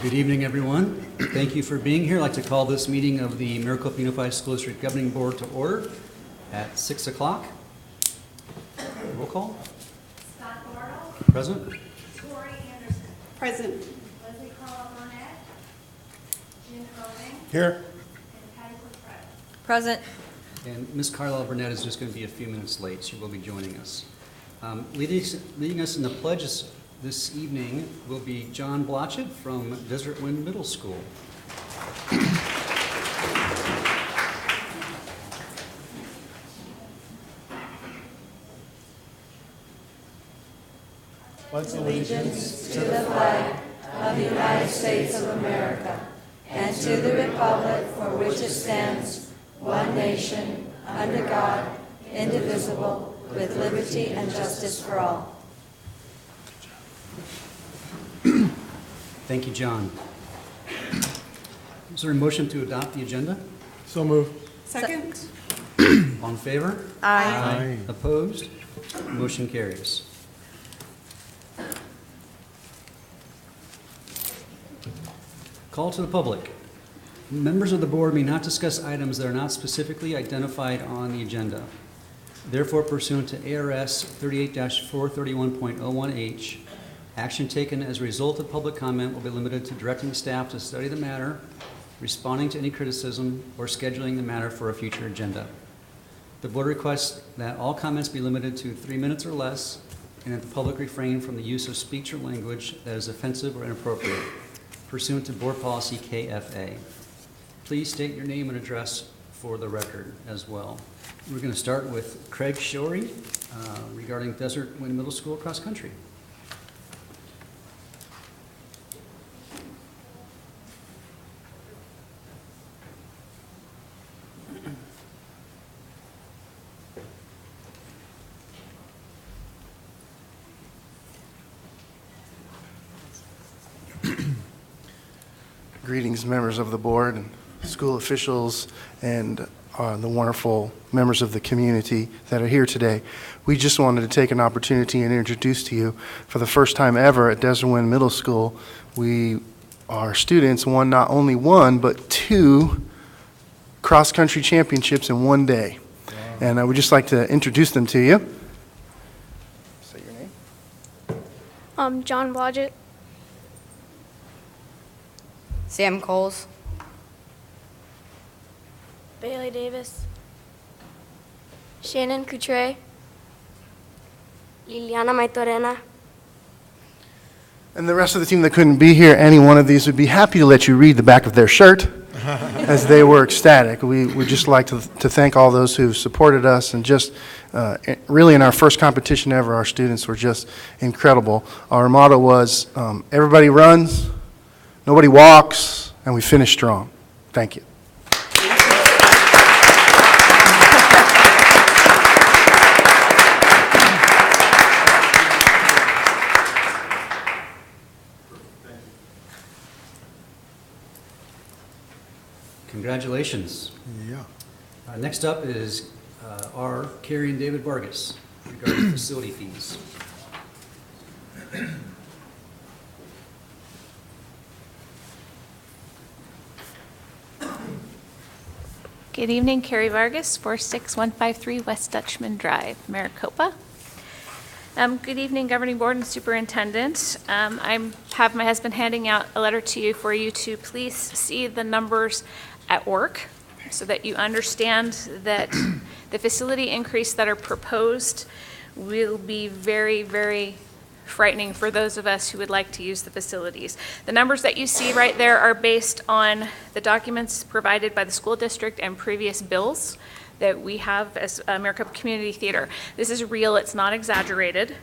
Good evening, everyone. Thank you for being here. I'd like to call this meeting of the Maricopa Unified School District Governing Board to order at 6 o'clock. Roll call. Scott Bartle. Present. Tori Anderson. Present. Leslie Carla Burnett. Jim Irving. Here. And Patty Quinn. Present. And Ms. Carlisle Burnett is just going to be a few minutes late. She will be joining us. Leading us in the pledges this evening will be John Blotchett from Desert Wind Middle School. Pledge Allegiance to the flag of the United States of America and to the republic for which it stands, one nation, under God, indivisible, with liberty and justice for all. Thank you, John. Is there a motion to adopt the agenda? So moved. Second. All in favor? Aye. Opposed? Motion carries. Call to the public. Members of the board may not discuss items that are not specifically identified on the agenda. Therefore, pursuant to ARS 38-431.01H, action taken as a result of public comment will be limited to directing staff to study the matter, responding to any criticism, or scheduling the matter for a future agenda. The board requests that all comments be limited to 3 minutes or less, and that the public refrain from the use of speech or language that is offensive or inappropriate, pursuant to Board Policy KFA. Please state your name and address for the record as well. We're going to start with Craig Shorey regarding Desert Wind Middle School cross country. Greetings, members of the board and school officials and the wonderful members of the community that are here today. We just wanted to take an opportunity and introduce to you, for the first time ever at Desert Wind Middle School, our students won not only one, but 2 cross-country championships in one day. Wow. And I would just like to introduce them to you. Say your name. John Blodgett. Sam Coles. Bailey Davis. Shannon Coutre. Liliana Maitorena. And the rest of the team that couldn't be here, any one of these would be happy to let you read the back of their shirt as they were ecstatic. We would just like to thank all those who supported us, and just really in our first competition ever, our students were just incredible. Our motto was, everybody runs, nobody walks, and we finish strong. Thank you. Congratulations. Yeah. Next up is R. Carrie and David Vargas regarding facility fees. Good evening, Carrie Vargas, 46153 West Dutchman Drive, Maricopa. Good evening, Governing Board and Superintendent. I have my husband handing out a letter to you for you to please see the numbers at work so that you understand that the facility increase that are proposed will be very, very frightening for those of us who would like to use the facilities. The numbers that you see right there are based on the documents provided by the school district and previous bills that we have as Maricopa Community Theater. This is real, it's not exaggerated.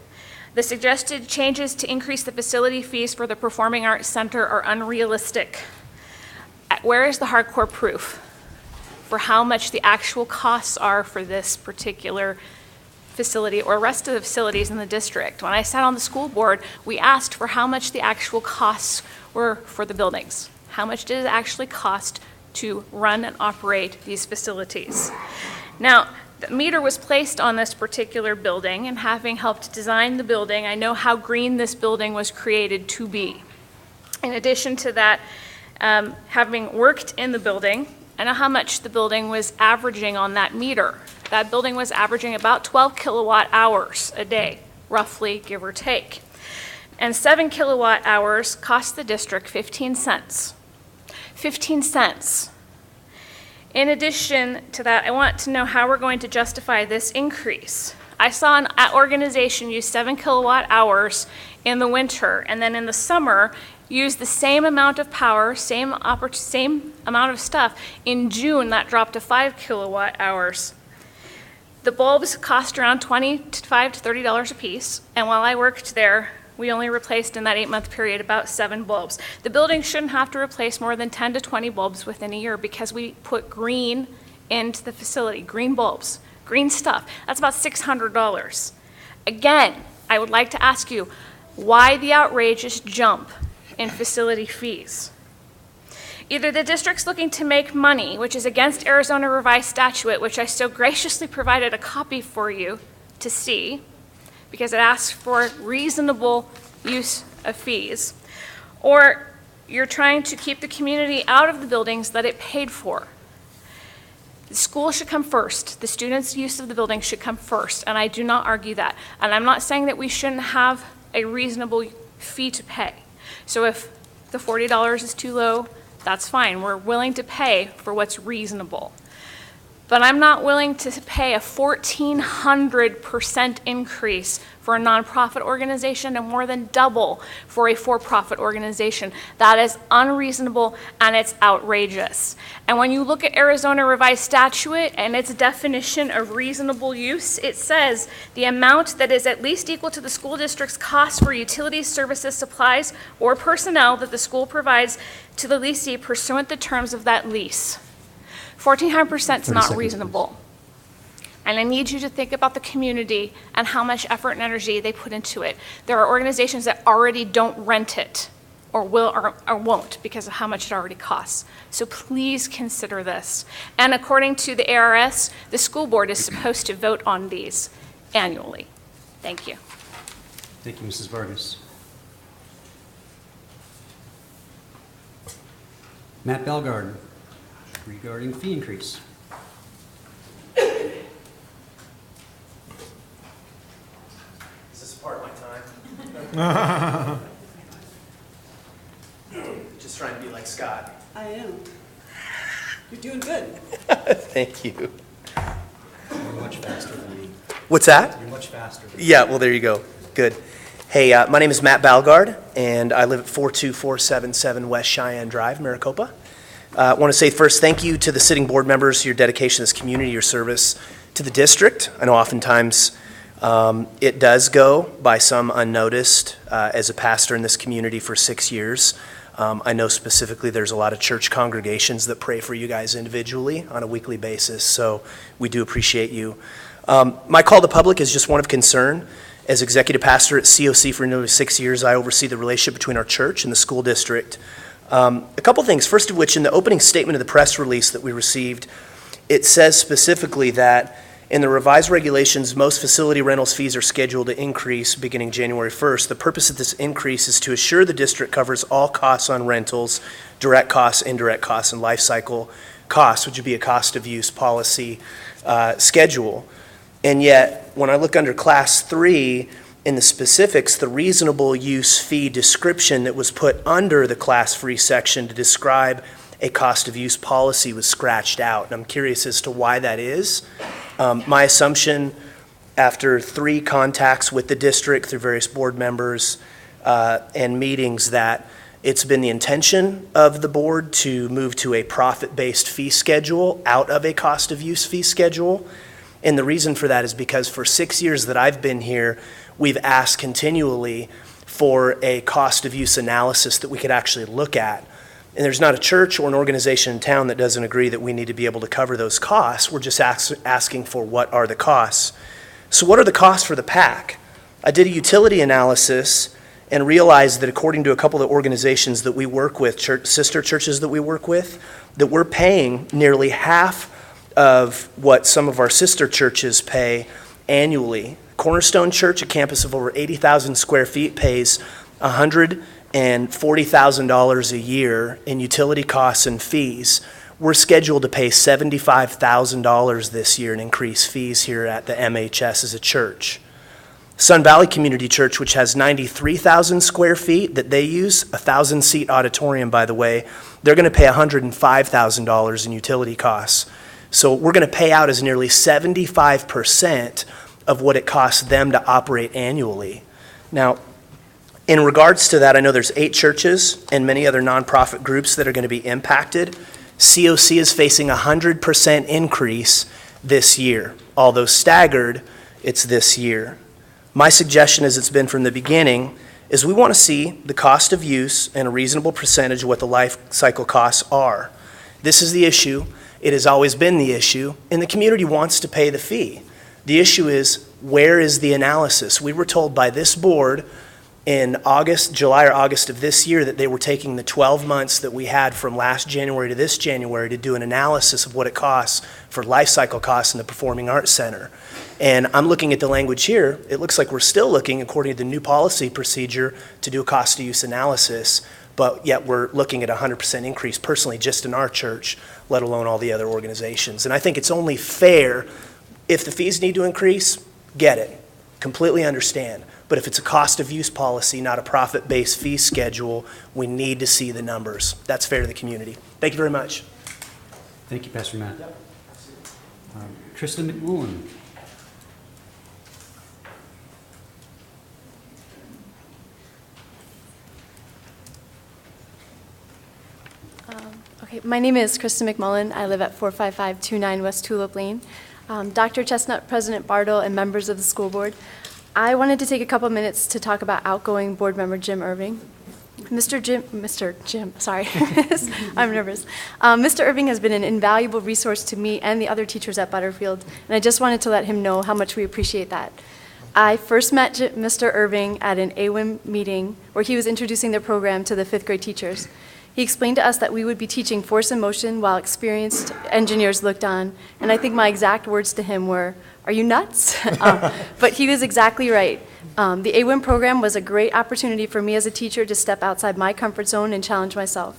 The suggested changes to increase the facility fees for the Performing Arts Center are unrealistic. Where is the hardcore proof for how much the actual costs are for this particular facility or rest of the facilities in the district? When I sat on the school board, we asked for how much the actual costs were for the buildings. How much did it actually cost to run and operate these facilities? Now, the meter was placed on this particular building, and having helped design the building, I know how green this building was created to be. In addition to that, having worked in the building, I know how much the building was averaging on that meter. That building was averaging about 12 kilowatt hours a day, roughly, give or take. And 7 kilowatt hours cost the district 15 cents. 15 cents. In addition to that, I want to know how we're going to justify this increase. I saw an organization use 7 kilowatt hours in the winter, and then in the summer, use the same amount of power, same amount of stuff. In June, that dropped to 5 kilowatt hours. The bulbs cost around $25 to $30 a piece, and while I worked there, we only replaced in that 8-month period about 7 bulbs. The building shouldn't have to replace more than 10 to 20 bulbs within a year because we put green into the facility, green bulbs, green stuff. That's about $600. Again, I would like to ask you, why the outrageous jump in facility fees? Either the district's looking to make money, which is against Arizona Revised Statute, which I so graciously provided a copy for you to see, because it asks for reasonable use of fees, or you're trying to keep the community out of the buildings that it paid for. The school should come first. The students' use of the building should come first, and I do not argue that. And I'm not saying that we shouldn't have a reasonable fee to pay. So if the $40 is too low, that's fine. We're willing to pay for what's reasonable. But I'm not willing to pay a 1,400% increase for a nonprofit organization and more than double for a for-profit organization. That is unreasonable and it's outrageous. And when you look at Arizona Revised Statute and its definition of reasonable use, it says the amount that is at least equal to the school district's cost for utilities, services, supplies, or personnel that the school provides to the leasee pursuant the terms of that lease. 1,400% is not reasonable. And I need you to think about the community and how much effort and energy they put into it. There are organizations that already don't rent it or will or won't because of how much it already costs. So please consider this. And according to the ARS, the school board is supposed to vote on these annually. Thank you. Thank you, Mrs. Vargas. Matt Belgard, regarding fee increase. Is this part of my time? Just trying to be like Scott. I am. You're doing good. Thank you. You're much faster than me. What's that? You're much faster than me. Yeah, well, there you go. Good. Hey, my name is Matt Balgard, and I live at 42477 West Cheyenne Drive, Maricopa. I want to say first thank you to the sitting board members, your dedication to this community, your service to the district. I know oftentimes it does go by some unnoticed. As a pastor in this community for 6 years, I know specifically there's a lot of church congregations that pray for you guys individually on a weekly basis, so we do appreciate you. My call to public is just one of concern. As executive pastor at COC for nearly 6 years, I oversee the relationship between our church and the school district. A couple things, first of which, in the opening statement of the press release that we received, it says specifically that in the revised regulations, most facility rentals fees are scheduled to increase beginning January 1st. The purpose of this increase is to assure the district covers all costs on rentals, direct costs, indirect costs, and life cycle costs, which would be a cost of use policy schedule. And yet, when I look under Class 3, in the specifics, the reasonable use fee description that was put under the Class 3 section to describe a cost of use policy was scratched out. And I'm curious as to why that is. My assumption, after 3 contacts with the district through various board members and meetings, that it's been the intention of the board to move to a profit-based fee schedule out of a cost of use fee schedule. And the reason for that is because for 6 years that I've been here, we've asked continually for a cost of use analysis that we could actually look at. And there's not a church or an organization in town that doesn't agree that we need to be able to cover those costs. We're just asking for what are the costs. So what are the costs for the PAC? I did a utility analysis and realized that according to a couple of organizations that we work with, sister churches that we work with, that we're paying nearly half of what some of our sister churches pay annually. Cornerstone Church, a campus of over 80,000 square feet, pays $100 and $40,000 a year in utility costs and fees. We're scheduled to pay $75,000 this year in increased fees here at the MHS as a church. Sun Valley Community Church, which has 93,000 square feet that they use, a 1,000-seat auditorium, by the way, they're going to pay $105,000 in utility costs. So we're going to pay out as nearly 75% of what it costs them to operate annually. Now, in regards to that, I know there's 8 churches and many other nonprofit groups that are going to be impacted. COC is facing a 100% increase this year. Although staggered, it's this year. My suggestion, as it's been from the beginning, is we want to see the cost of use and a reasonable percentage of what the life cycle costs are. This is the issue. It has always been the issue, and the community wants to pay the fee. The issue is, where is the analysis? We were told by this board in July or August of this year that they were taking the 12 months that we had from last January to this January to do an analysis of what it costs for life cycle costs in the Performing Arts Center. And I'm looking at the language here. It looks like we're still looking, according to the new policy procedure, to do a cost of use analysis, but yet we're looking at a 100% increase personally just in our church, let alone all the other organizations. And I think it's only fair, if the fees need to increase, get it. Completely understand. But if it's a cost of use policy, not a profit-based fee schedule, we need to see the numbers. That's fair to the community. Thank you very much. Thank you, Pastor Matt. Kristen McMullen. Okay, my name is Kristen McMullen. I live at 45529 West Tulip Lane. Dr. Chestnut, President Bartle, and members of the school board, I wanted to take a couple minutes to talk about outgoing board member Jim Irving. Mr. Jim, sorry, I'm nervous. Mr. Irving has been an invaluable resource to me and the other teachers at Butterfield, and I just wanted to let him know how much we appreciate that. I first met Mr. Irving at an AWIM meeting where he was introducing their program to the 5th grade teachers. He explained to us that we would be teaching force and motion while experienced engineers looked on, and I think my exact words to him were, "Are you nuts?" But he was exactly right. The AWIM program was a great opportunity for me as a teacher to step outside my comfort zone and challenge myself.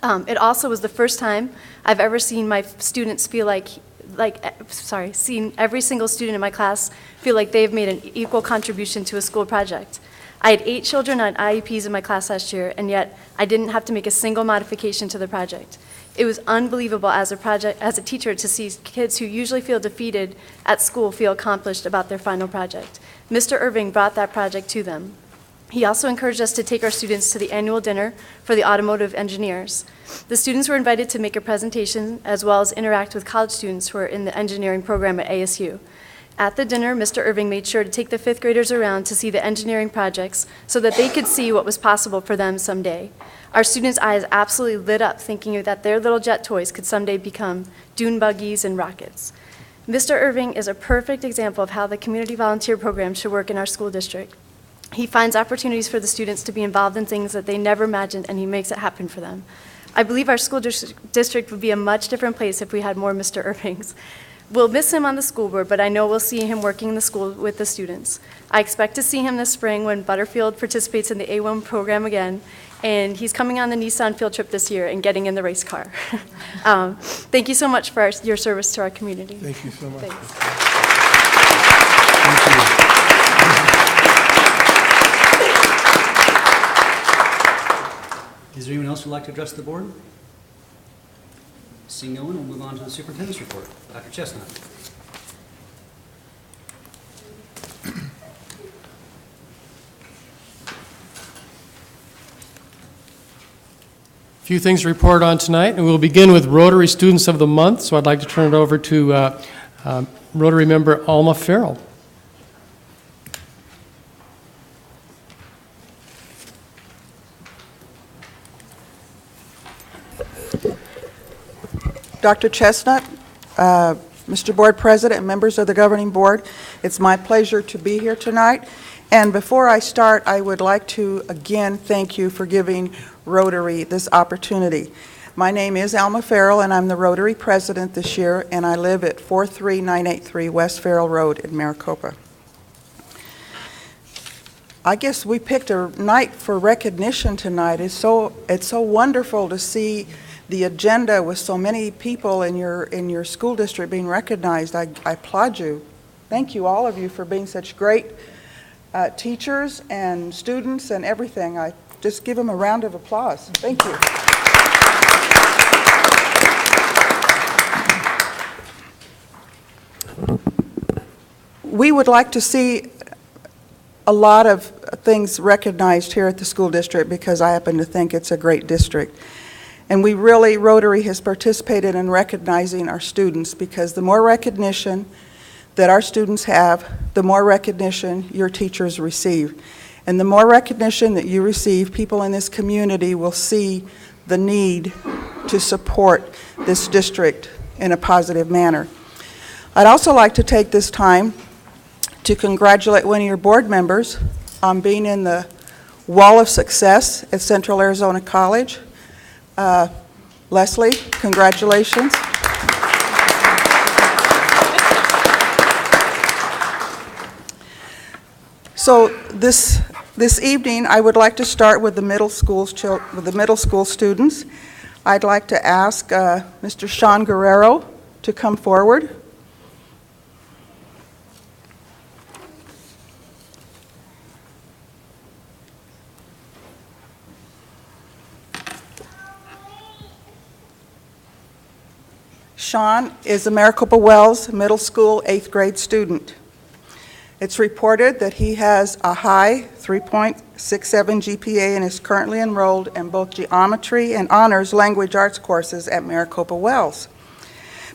It also was the first time I've ever seen my students feel seen every single student in my class feel like they've made an equal contribution to a school project. I had 8 children on IEPs in my class last year, and yet I didn't have to make a single modification to the project. It was unbelievable as a teacher to see kids who usually feel defeated at school feel accomplished about their final project. Mr. Irving brought that project to them. He also encouraged us to take our students to the annual dinner for the automotive engineers. The students were invited to make a presentation as well as interact with college students who are in the engineering program at ASU. At the dinner, Mr. Irving made sure to take the 5th graders around to see the engineering projects so that they could see what was possible for them someday. Our students' eyes absolutely lit up thinking that their little jet toys could someday become dune buggies and rockets. Mr. Irving is a perfect example of how the community volunteer program should work in our school district. He finds opportunities for the students to be involved in things that they never imagined, and he makes it happen for them. I believe our school district would be a much different place if we had more Mr. Irvings. We'll miss him on the school board, but I know we'll see him working in the school with the students. I expect to see him this spring when Butterfield participates in the A1 program again, and he's coming on the Nissan field trip this year and getting in the race car. Thank you so much for your service to our community. Thank you so much. Thank you. Is there anyone else who would like to address the board? Seeing no one, we'll move on to the superintendent's report. Dr. Chestnut. Few things to report on tonight, and we'll begin with Rotary Students of the Month. So I'd like to turn it over to Rotary member Alma Farrell. Dr. Chestnut, Mr. Board President, and members of the Governing Board, it's my pleasure to be here tonight. And before I start, I would like to again thank you for giving Rotary this opportunity. My name is Alma Farrell, and I'm the Rotary President this year, and I live at 43983 West Farrell Road in Maricopa. I guess we picked a night for recognition tonight. It's so wonderful to see the agenda with so many people in your school district being recognized. I applaud you. Thank you, all of you, for being such great teachers and students and everything. I just give them a round of applause. Thank you. We would like to see a lot of things recognized here at the school district because I happen to think it's a great district. And Rotary has participated in recognizing our students, because the more recognition that our students have, the more recognition your teachers receive. And the more recognition that you receive, people in this community will see the need to support this district in a positive manner. I'd also like to take this time to congratulate one of your board members on being in the Wall of Success at Central Arizona College. Leslie, congratulations. So this evening, I would like to start with the middle school students. I'd like to ask Mr. Sean Guerrero to come forward. Sean is a Maricopa Wells Middle School 8th grade student. It's reported that he has a high 3.67 GPA and is currently enrolled in both geometry and honors language arts courses at Maricopa Wells.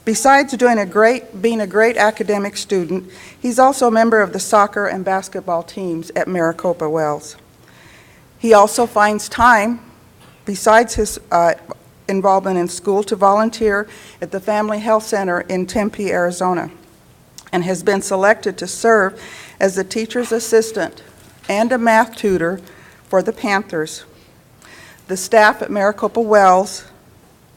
Besides being a great academic student, he's also a member of the soccer and basketball teams at Maricopa Wells. He also finds time, besides his involvement in school, to volunteer at the Family Health Center in Tempe, Arizona, and has been selected to serve as the teacher's assistant and a math tutor for the Panthers. The staff at Maricopa Wells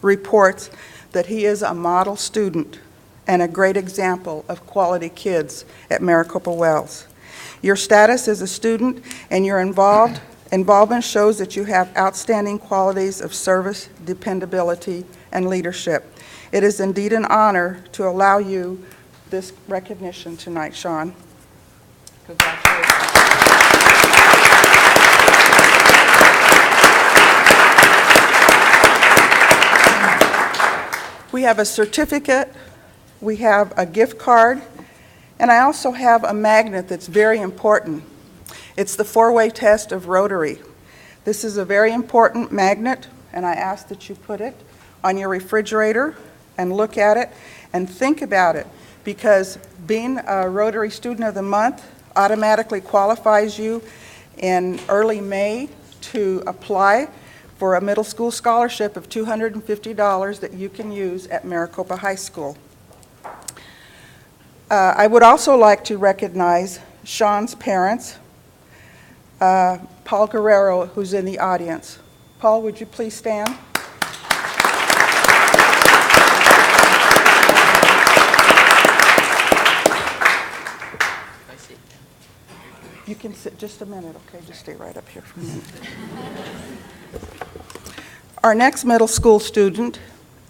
reports that he is a model student and a great example of quality kids at Maricopa Wells. Your status as a student and your involvement shows that you have outstanding qualities of service, dependability, and leadership. It is indeed an honor to allow you this recognition tonight, Sean. Congratulations. We have a certificate, we have a gift card, and I also have a magnet that's very important. It's the 4-way test of Rotary. This is a very important magnet, and I ask that you put it on your refrigerator and look at it and think about it, because being a Rotary Student of the Month automatically qualifies you in early May to apply for a middle school scholarship of $250 that you can use at Maricopa High School. I would also like to recognize Sean's parents, Paul Guerrero, who's in the audience. Paul, would you please stand? You can sit just a minute, okay? Just stay right up here for a minute. Our next middle school student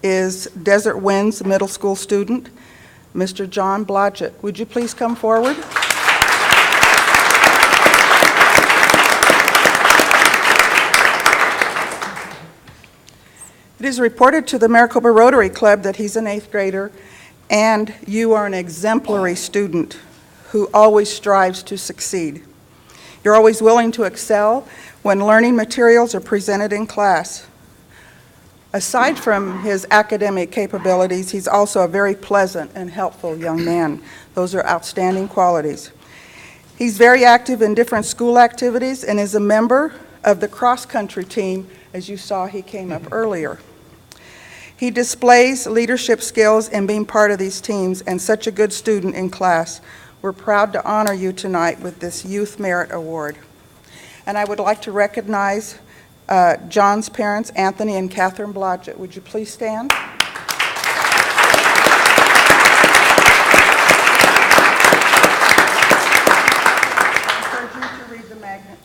is Desert Winds middle school student, Mr. John Blodgett. Would you please come forward? It is reported to the Maricopa Rotary Club that he's an 8th grader, and you are an exemplary student who always strives to succeed. You're always willing to excel when learning materials are presented in class. Aside from his academic capabilities, he's also a very pleasant and helpful young man. Those are outstanding qualities. He's very active in different school activities and is a member of the cross-country team, as you saw he came up earlier. He displays leadership skills in being part of these teams and such a good student in class. We're proud to honor you tonight with this Youth Merit Award. And I would like to recognize John's parents, Anthony and Catherine Blodgett. Would you please stand? I encourage you to read the magnet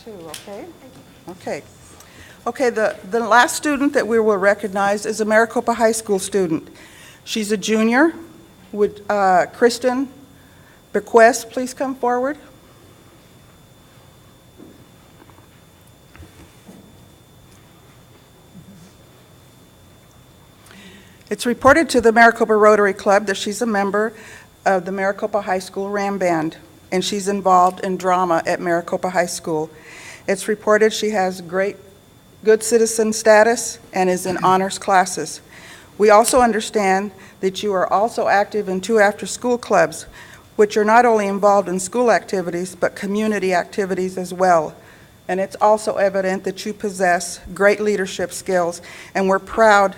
Okay, the last student that we will recognize is a Maricopa High School student. She's a junior. Would Kristen Bequest please come forward? It's reported to the Maricopa Rotary Club that she's a member of the Maricopa High School Ram Band, and she's involved in drama at Maricopa High School. It's reported she has good citizen status and is in honors classes. We also understand that you are also active in 2 after-school clubs, which are not only involved in school activities, but community activities as well. And it's also evident that you possess great leadership skills, and we're proud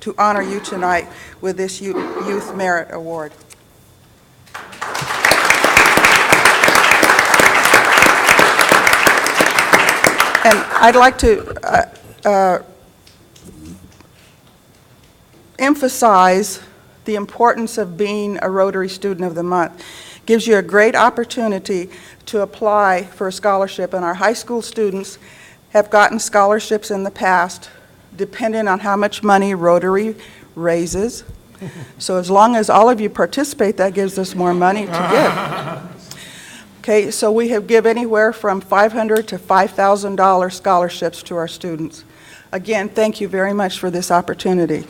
to honor you tonight with this Youth Merit Award. And I'd like to emphasize the importance of being a Rotary Student of the Month. Gives you a great opportunity to apply for a scholarship, and our high school students have gotten scholarships in the past, depending on how much money Rotary raises. So as long as all of you participate, that gives us more money to give. Okay, so we have give anywhere from $500 to $5,000 scholarships to our students. Again, thank you very much for this opportunity.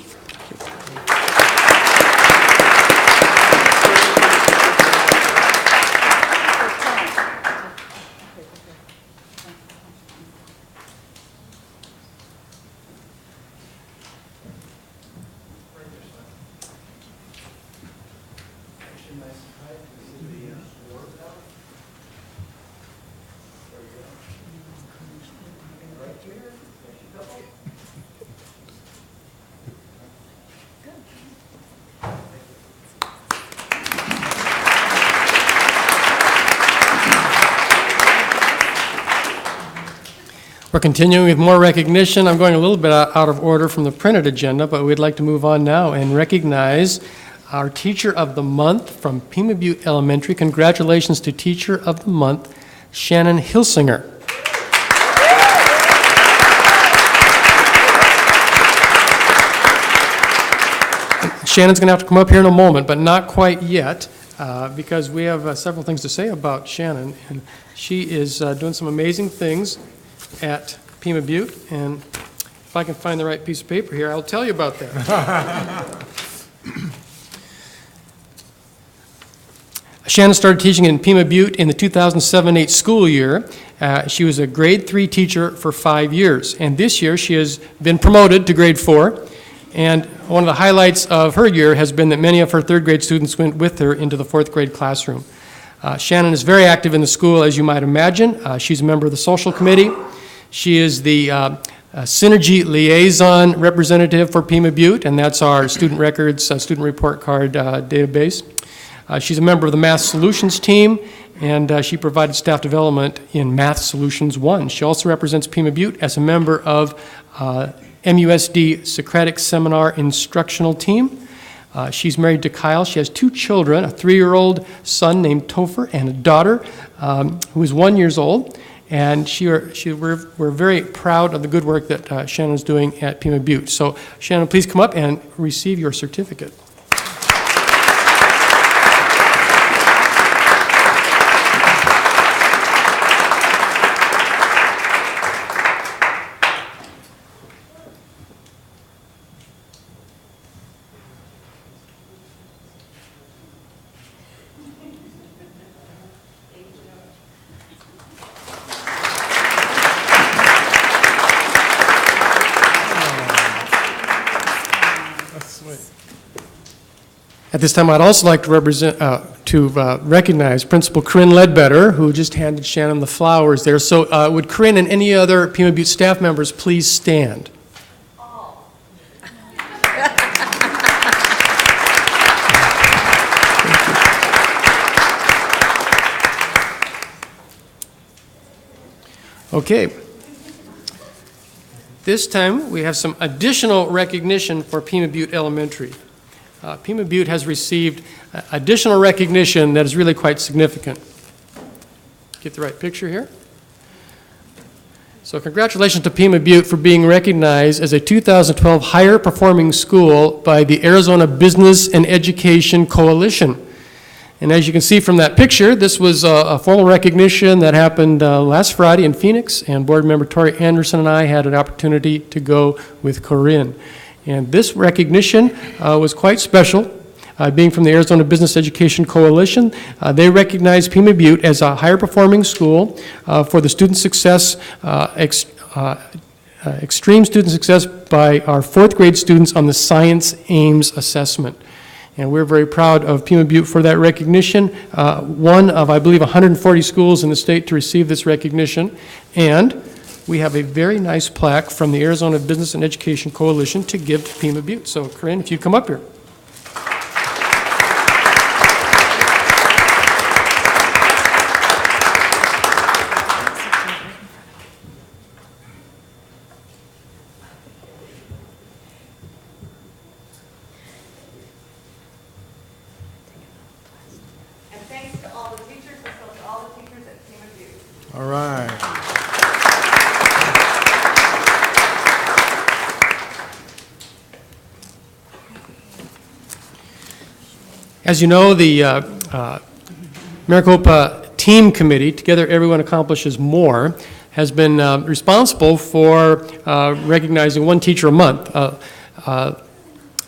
We're continuing with more recognition. I'm going a little bit out of order from the printed agenda, but we'd like to move on now and recognize our Teacher of the Month from Pima Butte Elementary. Congratulations to Teacher of the Month, Shannon Hilsinger. Shannon's going to have to come up here in a moment, but not quite yet, because we have several things to say about Shannon. And she is doing some amazing things at Pima Butte, and if I can find the right piece of paper here, I'll tell you about that. Shannon started teaching in Pima Butte in the 2007-8 school year. She was a grade 3 teacher for 5 years, and this year she has been promoted to grade 4, and one of the highlights of her year has been that many of her 3rd grade students went with her into the 4th grade classroom. Shannon is very active in the school, as you might imagine. She's a member of the social committee. She is the Synergy Liaison Representative for Pima Butte, and that's our student records, student report card database. She's a member of the Math Solutions team, and she provided staff development in Math Solutions 1. She also represents Pima Butte as a member of MUSD Socratic Seminar Instructional Team. She's married to Kyle. She has 2 children, a 3-year-old son named Topher and a daughter who is 1 year old. And we're very proud of the good work that Shannon's doing at Pima Butte. So Shannon, please come up and receive your certificate. At this time, I'd also like to recognize Principal Corinne Ledbetter, who just handed Shannon the flowers there. So would Corinne and any other Pima Butte staff members please stand? Okay. This time, we have some additional recognition for Pima Butte Elementary. Pima Butte has received additional recognition that is really quite significant. Get the right picture here. So congratulations to Pima Butte for being recognized as a 2012 higher performing school by the Arizona Business and Education Coalition. And as you can see from that picture, this was a formal recognition that happened last Friday in Phoenix, and Board Member Tori Anderson and I had an opportunity to go with Corinne. And this recognition was quite special. Being from the Arizona Business Education Coalition, they recognized Pima Butte as a higher performing school for the student success, extreme student success by our fourth grade students on the Science Ames Assessment. And we're very proud of Pima Butte for that recognition. One of, I believe, 140 schools in the state to receive this recognition. And we have a very nice plaque from the Arizona Business and Education Coalition to give to Pima Butte. So, Corinne, if you'd come up here. All right. As you know, the Maricopa Team Committee, Together Everyone Accomplishes More, has been responsible for recognizing one teacher a month,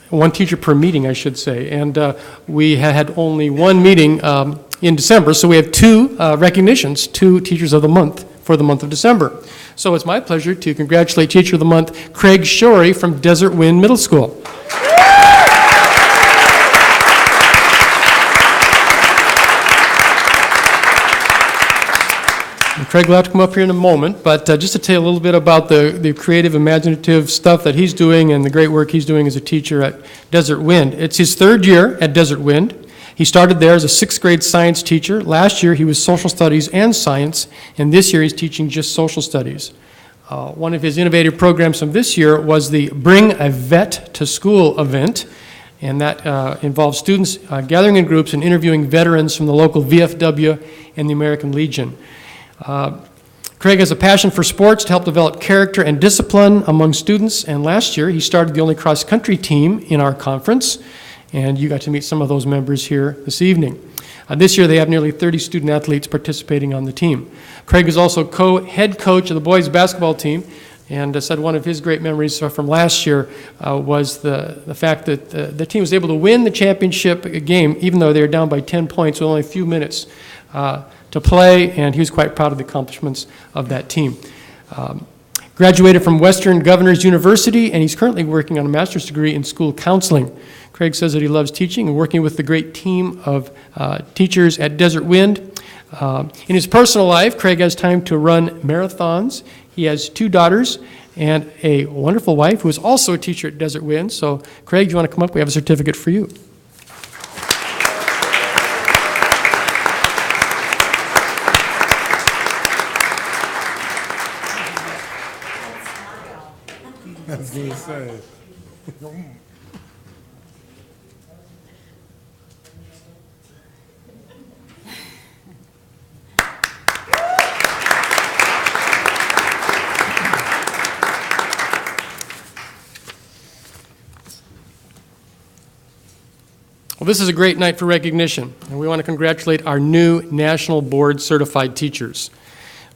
one teacher per meeting, I should say. And we had only one meeting in December, so we have two recognitions, two Teachers of the Month for the month of December. So it's my pleasure to congratulate Teacher of the Month, Craig Shorey from Desert Wind Middle School. And Craig will have to come up here in a moment, but just to tell you a little bit about the creative, imaginative stuff that he's doing and the great work he's doing as a teacher at Desert Wind. It's his third year at Desert Wind. He started there as a sixth grade science teacher. Last year he was social studies and science, and this year he's teaching just social studies. One of his innovative programs from this year was the Bring a Vet to School event, and that involves students gathering in groups and interviewing veterans from the local VFW and the American Legion. Craig has a passion for sports to help develop character and discipline among students, and last year he started the only cross-country team in our conference, and you got to meet some of those members here this evening. This year they have nearly 30 student athletes participating on the team. Craig is also head coach of the boys basketball team, and said one of his great memories from last year was the fact that the team was able to win the championship game even though they were down by 10 points with only a few minutes to play, and he was quite proud of the accomplishments of that team. Graduated from Western Governors University, and he's currently working on a master's degree in school counseling. Craig says that he loves teaching and working with the great team of teachers at Desert Wind. In his personal life, Craig has time to run marathons. He has 2 daughters and a wonderful wife who is also a teacher at Desert Wind. So, Craig, you want to come up? We have a certificate for you. I was going to say. Well, this is a great night for recognition, and we want to congratulate our new National Board Certified teachers.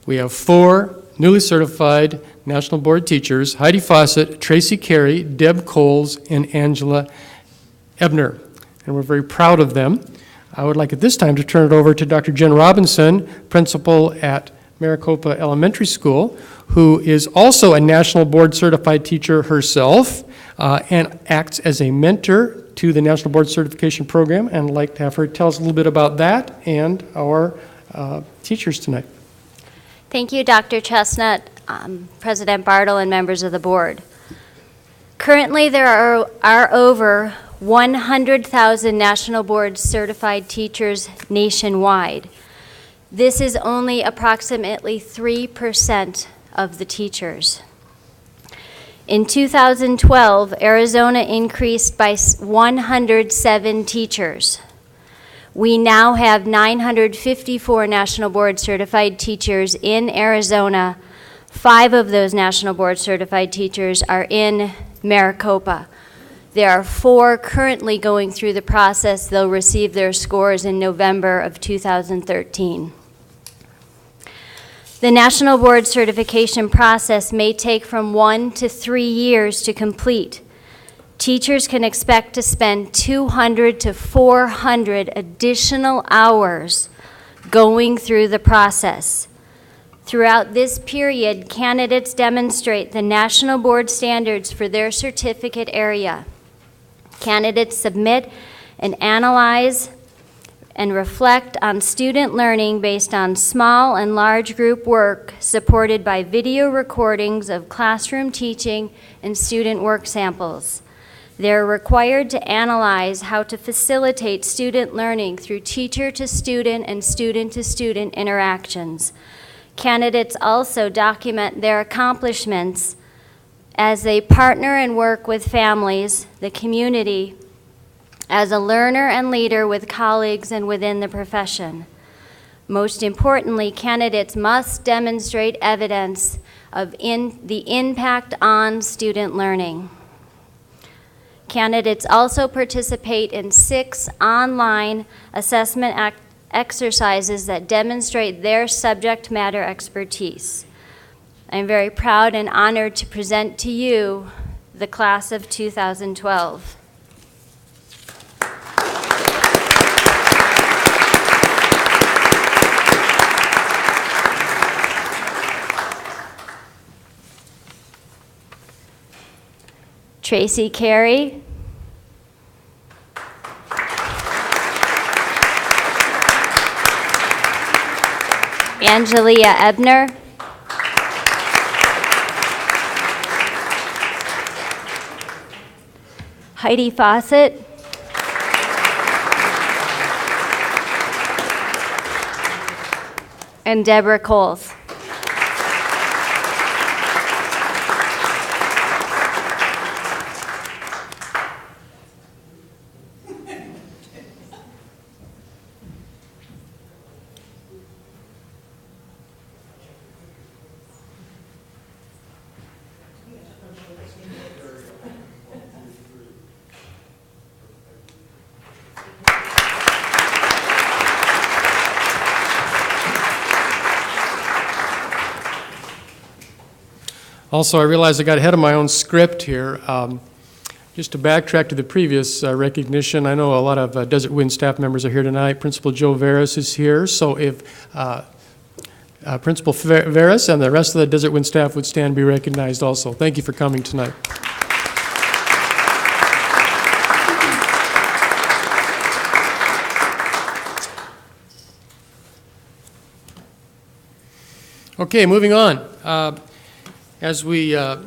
We have 4 newly certified National Board teachers: Heidi Fawcett, Tracy Carey, Deb Coles, and Angela Ebner, and we're very proud of them. I would like at this time to turn it over to Dr. Jen Robinson, principal at Maricopa Elementary School, who is also a National Board Certified teacher herself, and acts as a mentor to the National Board Certification Program, and I'd like to have her tell us a little bit about that and our teachers tonight. Thank you, Dr. Chestnut, President Bartle, and members of the board. Currently, there are over 100,000 National Board Certified teachers nationwide. This is only approximately 3% of the teachers. In 2012, Arizona increased by 107 teachers. We now have 954 National Board Certified teachers in Arizona, 5 of those National Board Certified teachers are in Maricopa. There are 4 currently going through the process. They'll receive their scores in November of 2013. The National Board Certification process may take from 1 to 3 years to complete. Teachers can expect to spend 200 to 400 additional hours going through the process. Throughout this period, candidates demonstrate the national board standards for their certificate area. Candidates submit and analyze and reflect on student learning based on small and large group work supported by video recordings of classroom teaching and student work samples. They're required to analyze how to facilitate student learning through teacher-to-student and student-to-student interactions. Candidates also document their accomplishments as they partner and work with families, the community, as a learner and leader with colleagues and within the profession. Most importantly, candidates must demonstrate evidence of the impact on student learning. Candidates also participate in 6 online assessment exercises that demonstrate their subject matter expertise. I'm very proud and honored to present to you the class of 2012. Tracy Carey, Angelia Ebner, Heidi Fawcett, and Deborah Coles. Also, I realized I got ahead of my own script here. Just to backtrack to the previous recognition, I know a lot of Desert Wind staff members are here tonight. Principal Joe Veras is here, so if Principal Veras and the rest of the Desert Wind staff would stand and be recognized also. Thank you for coming tonight. Okay, moving on. As we heard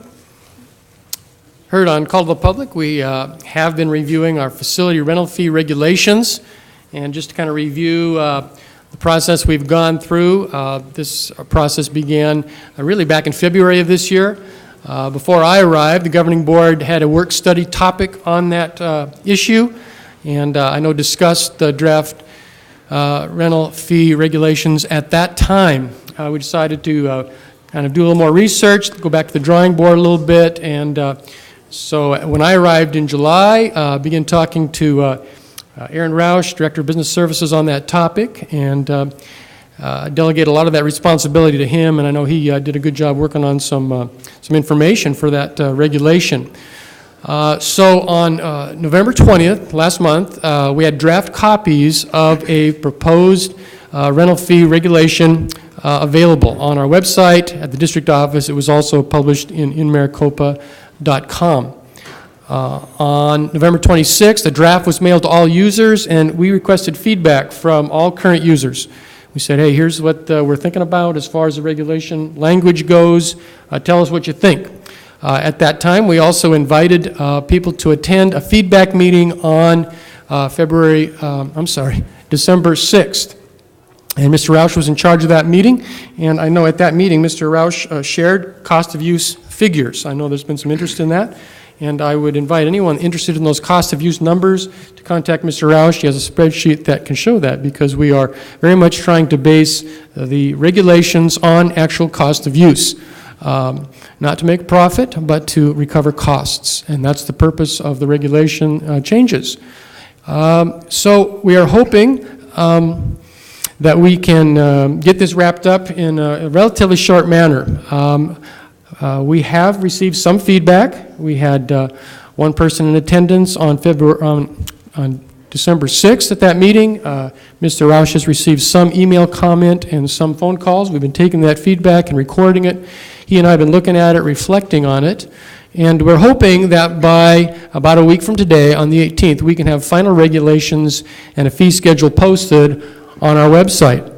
on Call to the Public, we have been reviewing our facility rental fee regulations. And just to kind of review the process we've gone through, this process began really back in February of this year. Before I arrived, the governing board had a work study topic on that issue, and I know discussed the draft rental fee regulations at that time. We decided to kind of do a little more research, go back to the drawing board a little bit, and so when I arrived in July, began talking to Aaron Roush, Director of Business Services, on that topic, and delegate a lot of that responsibility to him, and I know he did a good job working on some information for that regulation. So on November 20th, last month, we had draft copies of a proposed rental fee regulation available on our website, at the district office. It was also published in Maricopa.com. On November 26th, the draft was mailed to all users, and we requested feedback from all current users. We said, hey, here's what we're thinking about as far as the regulation language goes. Tell us what you think. At that time, we also invited people to attend a feedback meeting on December 6th. And Mr. Roush was in charge of that meeting, and I know at that meeting, Mr. Roush shared cost of use figures. I know there's been some interest in that, and I would invite anyone interested in those cost of use numbers to contact Mr. Roush. He has a spreadsheet that can show that, because we are very much trying to base the regulations on actual cost of use. not to make a profit, but to recover costs. And that's the purpose of the regulation changes. So we are hoping that we can get this wrapped up in a relatively short manner. We have received some feedback. We had one person in attendance on December 6th at that meeting. Mr. Roush has received some email comment and some phone calls. We've been taking that feedback and recording it. He and I have been looking at it, reflecting on it, and we're hoping that by about a week from today, on the 18th, we can have final regulations and a fee schedule posted on our website.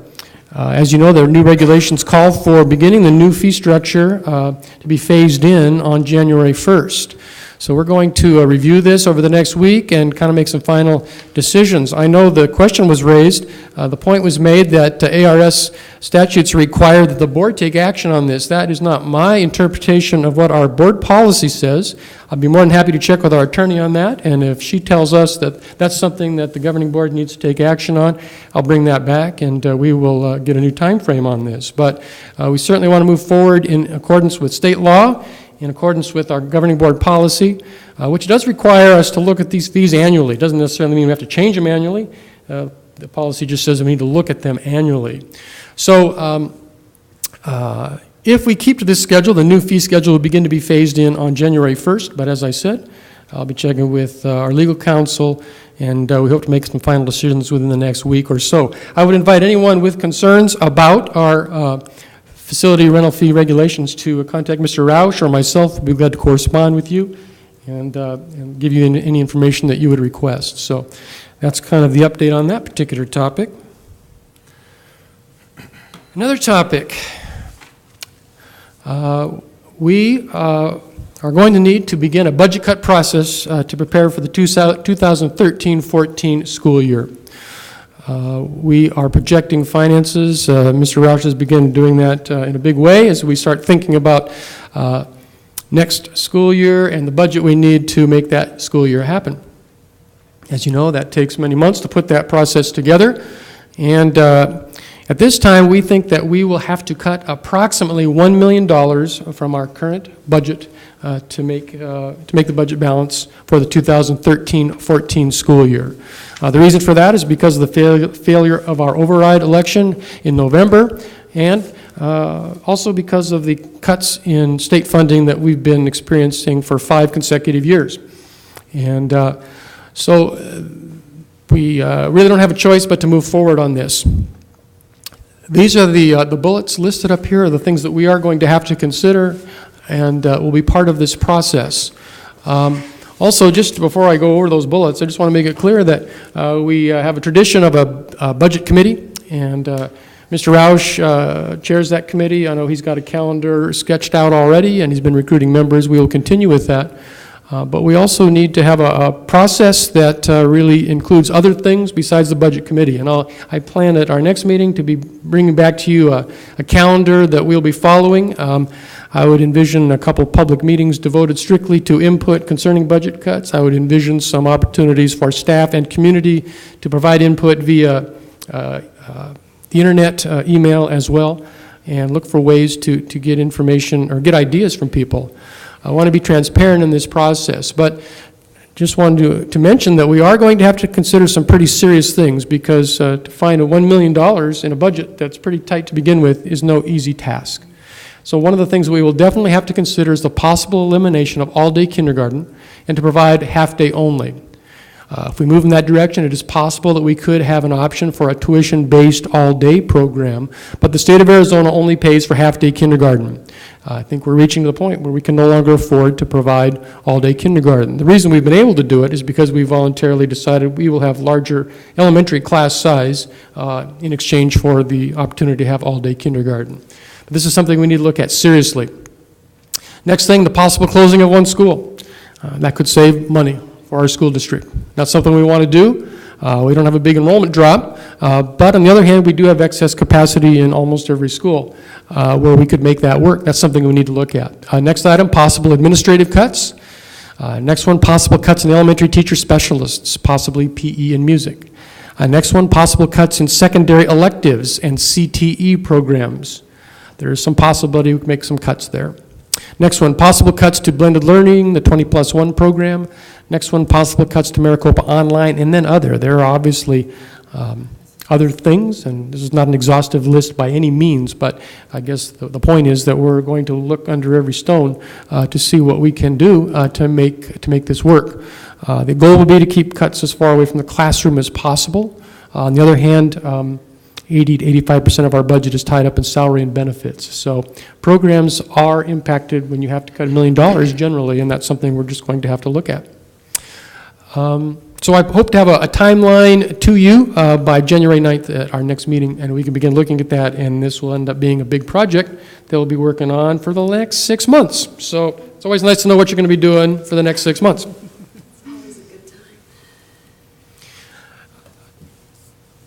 As you know, the new regulations call for beginning the new fee structure to be phased in on January 1st. So we're going to review this over the next week and kind of make some final decisions. I know the question was raised, the point was made that ARS statutes require that the board take action on this. That is not my interpretation of what our board policy says. I'd be more than happy to check with our attorney on that, and if she tells us that that's something that the governing board needs to take action on, I'll bring that back and we will get a new time frame on this. But we certainly want to move forward in accordance with state law, in accordance with our governing board policy, which does require us to look at these fees annually. It doesn't necessarily mean we have to change them annually. The policy just says we need to look at them annually. So if we keep to this schedule, the new fee schedule will begin to be phased in on January 1st, but as I said, I'll be checking with our legal counsel, and we hope to make some final decisions within the next week or so. I would invite anyone with concerns about our facility rental fee regulations to contact Mr. Roush or myself. We'll be glad to correspond with you and give you any information that you would request. So that's kind of the update on that particular topic. Another topic. We are going to need to begin a budget cut process to prepare for the 2013-14 school year. We are projecting finances. Mr. Roush has begun doing that in a big way as we start thinking about next school year and the budget we need to make that school year happen. As you know, that takes many months to put that process together, and at this time we think that we will have to cut approximately $1 million from our current budget to make the budget balance for the 2013-14 school year. The reason for that is because of the failure of our override election in November, and also because of the cuts in state funding that we've been experiencing for 5 consecutive years. And so we really don't have a choice but to move forward on this. These are the bullets listed up here, are the things that we are going to have to consider and will be part of this process. Also, just before I go over those bullets, I just want to make it clear that we have a tradition of a budget committee, and Mr. Roush chairs that committee. I know he's got a calendar sketched out already, and he's been recruiting members. We will continue with that. But we also need to have a process that really includes other things besides the budget committee. And I plan at our next meeting to be bringing back to you a calendar that we'll be following. I would envision a couple public meetings devoted strictly to input concerning budget cuts. I would envision some opportunities for staff and community to provide input via the internet, email as well, and look for ways to get information or get ideas from people. I want to be transparent in this process, but just wanted to mention that we are going to have to consider some pretty serious things, because to find $1 million in a budget that's pretty tight to begin with is no easy task. So one of the things we will definitely have to consider is the possible elimination of all-day kindergarten and to provide half-day only. If we move in that direction, it is possible that we could have an option for a tuition-based all-day program, but the state of Arizona only pays for half-day kindergarten. I think we're reaching the point where we can no longer afford to provide all-day kindergarten. The reason we've been able to do it is because we voluntarily decided we will have larger elementary class size in exchange for the opportunity to have all-day kindergarten. But this is something we need to look at seriously. Next thing, the possible closing of one school. That could save money for our school district. Not something we want to do. We don't have a big enrollment drop, but on the other hand, we do have excess capacity in almost every school where we could make that work. That's something we need to look at. Next item, possible administrative cuts. Next one, possible cuts in elementary teacher specialists, possibly PE and music. Next one, possible cuts in secondary electives and CTE programs. there is some possibility we can make some cuts there. Next one, possible cuts to blended learning, the 20+1 program. Next one, possible cuts to Maricopa Online, and then other. There are obviously other things, and this is not an exhaustive list by any means, but I guess the point is that we're going to look under every stone to see what we can do to make this work. The goal will be to keep cuts as far away from the classroom as possible. On the other hand, 80 to 85% of our budget is tied up in salary and benefits. So programs are impacted when you have to cut $1 million generally, and that's something we're just going to have to look at. So I hope to have a timeline to you by January 9th at our next meeting, and we can begin looking at that, and this will end up being a big project that we'll be working on for the next 6 months. So it's always nice to know what you're going to be doing for the next 6 months.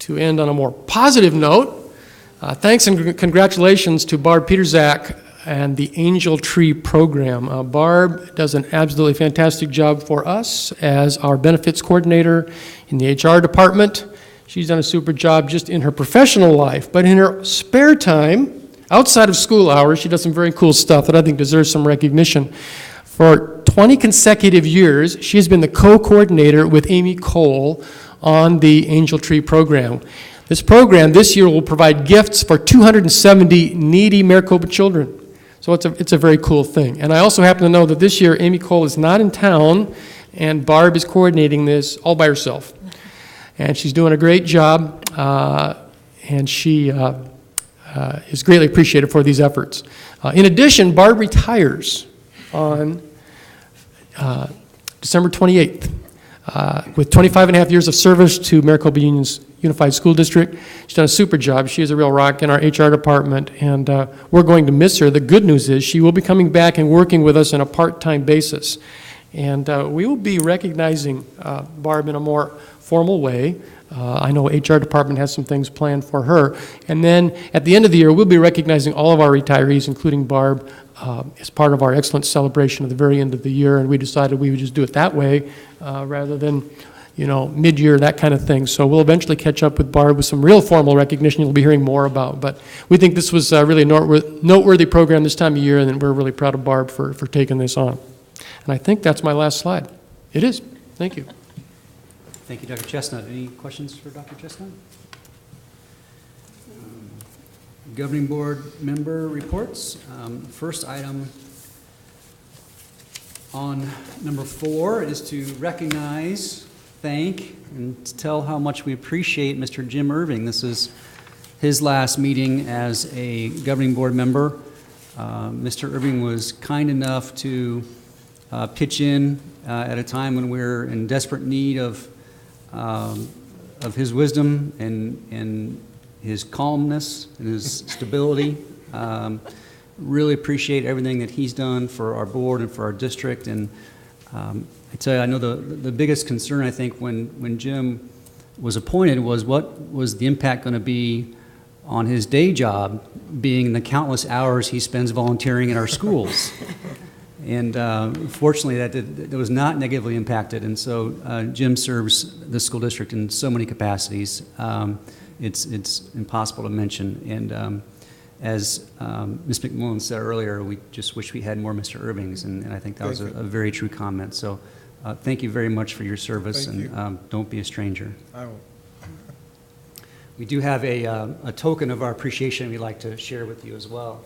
To end on a more positive note, thanks and congratulations to Barb Peterzak and the Angel Tree program. Barb does an absolutely fantastic job for us as our benefits coordinator in the HR department. She's done a super job just in her professional life, but in her spare time, outside of school hours, she does some very cool stuff that I think deserves some recognition. For 20 consecutive years, she has been the co-coordinator with Amy Cole on the Angel Tree program. This program this year will provide gifts for 270 needy Maricopa children. So it's a very cool thing. And I also happen to know that this year Amy Cole is not in town, and Barb is coordinating this all by herself. And she's doing a great job, and she is greatly appreciated for these efforts. In addition, Barb retires on December 28th. With 25 and a half years of service to Maricopa Union's Unified School District. She's done a super job. She is a real rock in our HR department, and we're going to miss her. The good news is she will be coming back and working with us on a part-time basis. And we will be recognizing Barb in a more formal way. I know HR department has some things planned for her. And then at the end of the year, we'll be recognizing all of our retirees, including Barb, as part of our excellent celebration at the very end of the year, and we decided we would just do it that way rather than, mid-year, that kind of thing. So we'll eventually catch up with Barb with some real formal recognition you'll be hearing more about. But we think this was really a noteworthy program this time of year, and we're really proud of Barb for taking this on. And I think that's my last slide. It is. Thank you. Thank you, Dr. Chestnut. Any questions for Dr. Chestnut? Governing board member reports. First item on number 4 is to recognize, thank, and tell how much we appreciate Mr. Jim Irving. This is his last meeting as a governing board member. Mr. Irving was kind enough to pitch in at a time when we're in desperate need of his wisdom and his calmness and his stability. Really appreciate everything that he's done for our board and for our district. And I tell you, I know the biggest concern, I think, when Jim was appointed was what was the impact going to be on his day job, being the countless hours he spends volunteering in our schools. And fortunately, that was not negatively impacted. And so Jim serves the school district in so many capacities. It's impossible to mention. And as Ms. McMillan said earlier, we just wish we had more Mr. Irvings, and I think that was a very true comment. So thank you very much for your service, and don't be a stranger. I won't. We do have a token of our appreciation we'd like to share with you as well.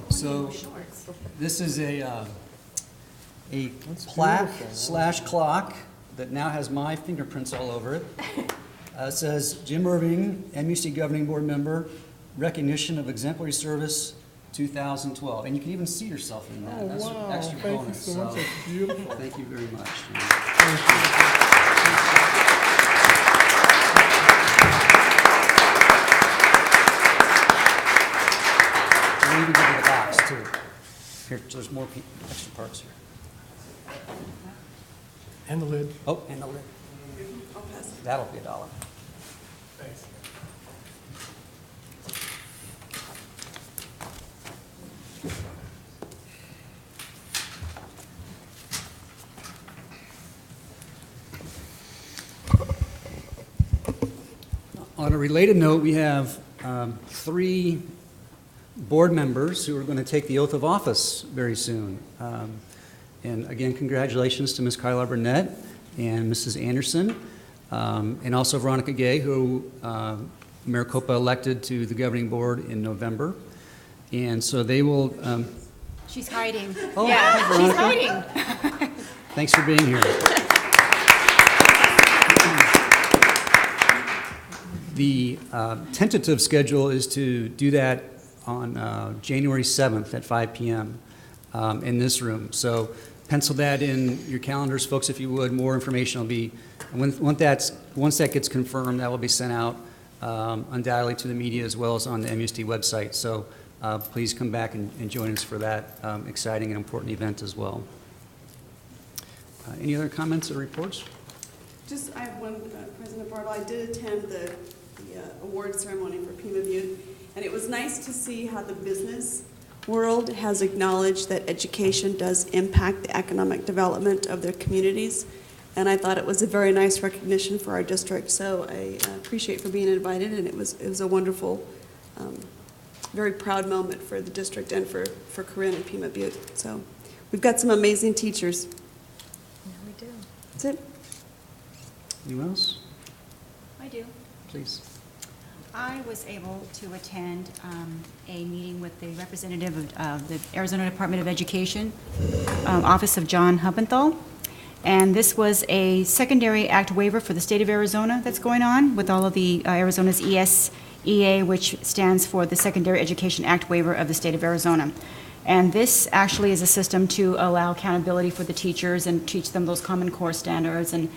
So this is a plaque / clock that now has my fingerprints all over it. It says Jim Irving, MUC Governing Board Member, Recognition of Exemplary Service 2012. And you can even see yourself in that. That's wow. an extra Thank bonus. you so much. That's beautiful. Thank you very much. there's more extra parts here. And the lid. Oh, and the lid. That'll be $1. Thanks. On a related note, we have 3 board members who are going to take the oath of office very soon. And again, congratulations to Ms. Kyla Burnett and Mrs. Anderson, and also Veronica Gay, who Maricopa elected to the governing board in November. And so they will... She's hiding. Oh, Yeah, hi, she's Veronica. hiding. Thanks for being here. The tentative schedule is to do that on January 7th at 5 p.m. In this room. So pencil that in your calendars, folks, if you would. More information will be, once that gets confirmed, that will be sent out undoubtedly to the media as well as on the MUSD website. So please come back and join us for that exciting and important event as well. Any other comments or reports? Just, I have one, President Bartle. I did attend the award ceremony for Pima Butte, and it was nice to see how the business world has acknowledged that education does impact the economic development of their communities, and I thought it was a very nice recognition for our district. So I appreciate for being invited, and it was a wonderful, very proud moment for the district and for Corinne and Pima Butte. So we've got some amazing teachers. Yeah, we do. That's it. Anyone else? I do. Please. I was able to attend a meeting with the representative of the Arizona Department of Education, Office of John Huppenthal. And this was a secondary act waiver for the state of Arizona that's going on with all of the Arizona's ESEA, which stands for the Secondary Education Act Waiver of the state of Arizona. And this actually is a system to allow accountability for the teachers and teach them those Common Core standards. And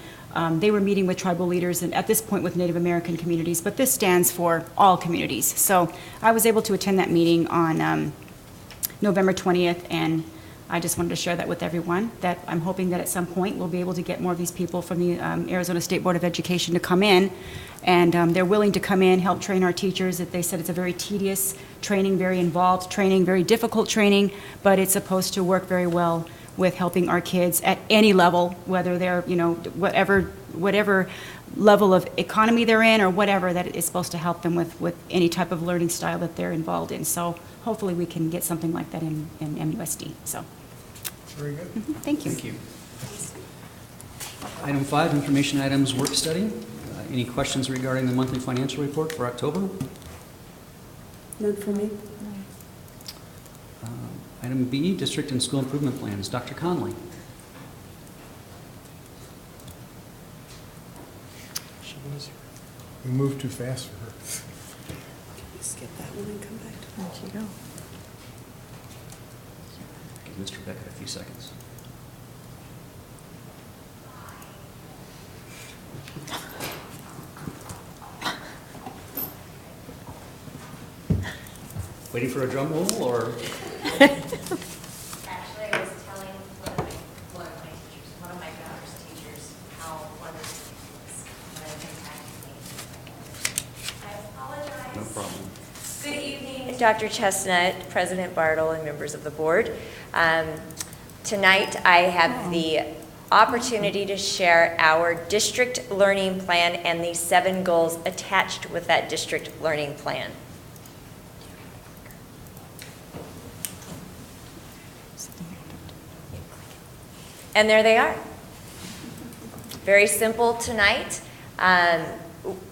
they were meeting with tribal leaders and at this point with Native American communities, but this stands for all communities. So I was able to attend that meeting on November 20th, and I just wanted to share that with everyone, that I'm hoping that at some point we'll be able to get more of these people from the Arizona State Board of Education to come in, and they're willing to come in, help train our teachers. That they said it's a very tedious training, very involved training, very difficult training, but it's supposed to work very well with helping our kids at any level, whether they're, whatever level of economy they're in or whatever, that is supposed to help them with any type of learning style that they're involved in. So hopefully we can get something like that in MUSD. So. Very good. Thank you. Thank you. Item 5, information items, work study. Any questions regarding the monthly financial report for October? None for me. Item B, district and school improvement plans. Dr. Conley. We moved too fast for her. Can we skip that one and come back to that? There you go. Give Mr. Beckett a few seconds. Waiting for a drum roll, or? Actually, I was telling one of my daughter's teachers, how wonderful it was when it impacted me. I apologize. No problem. Good evening, Dr. Chestnut, President Bartle, and members of the board. Tonight, I have the opportunity to share our district learning plan and the 7 goals attached with that district learning plan. And there they are. Very simple tonight.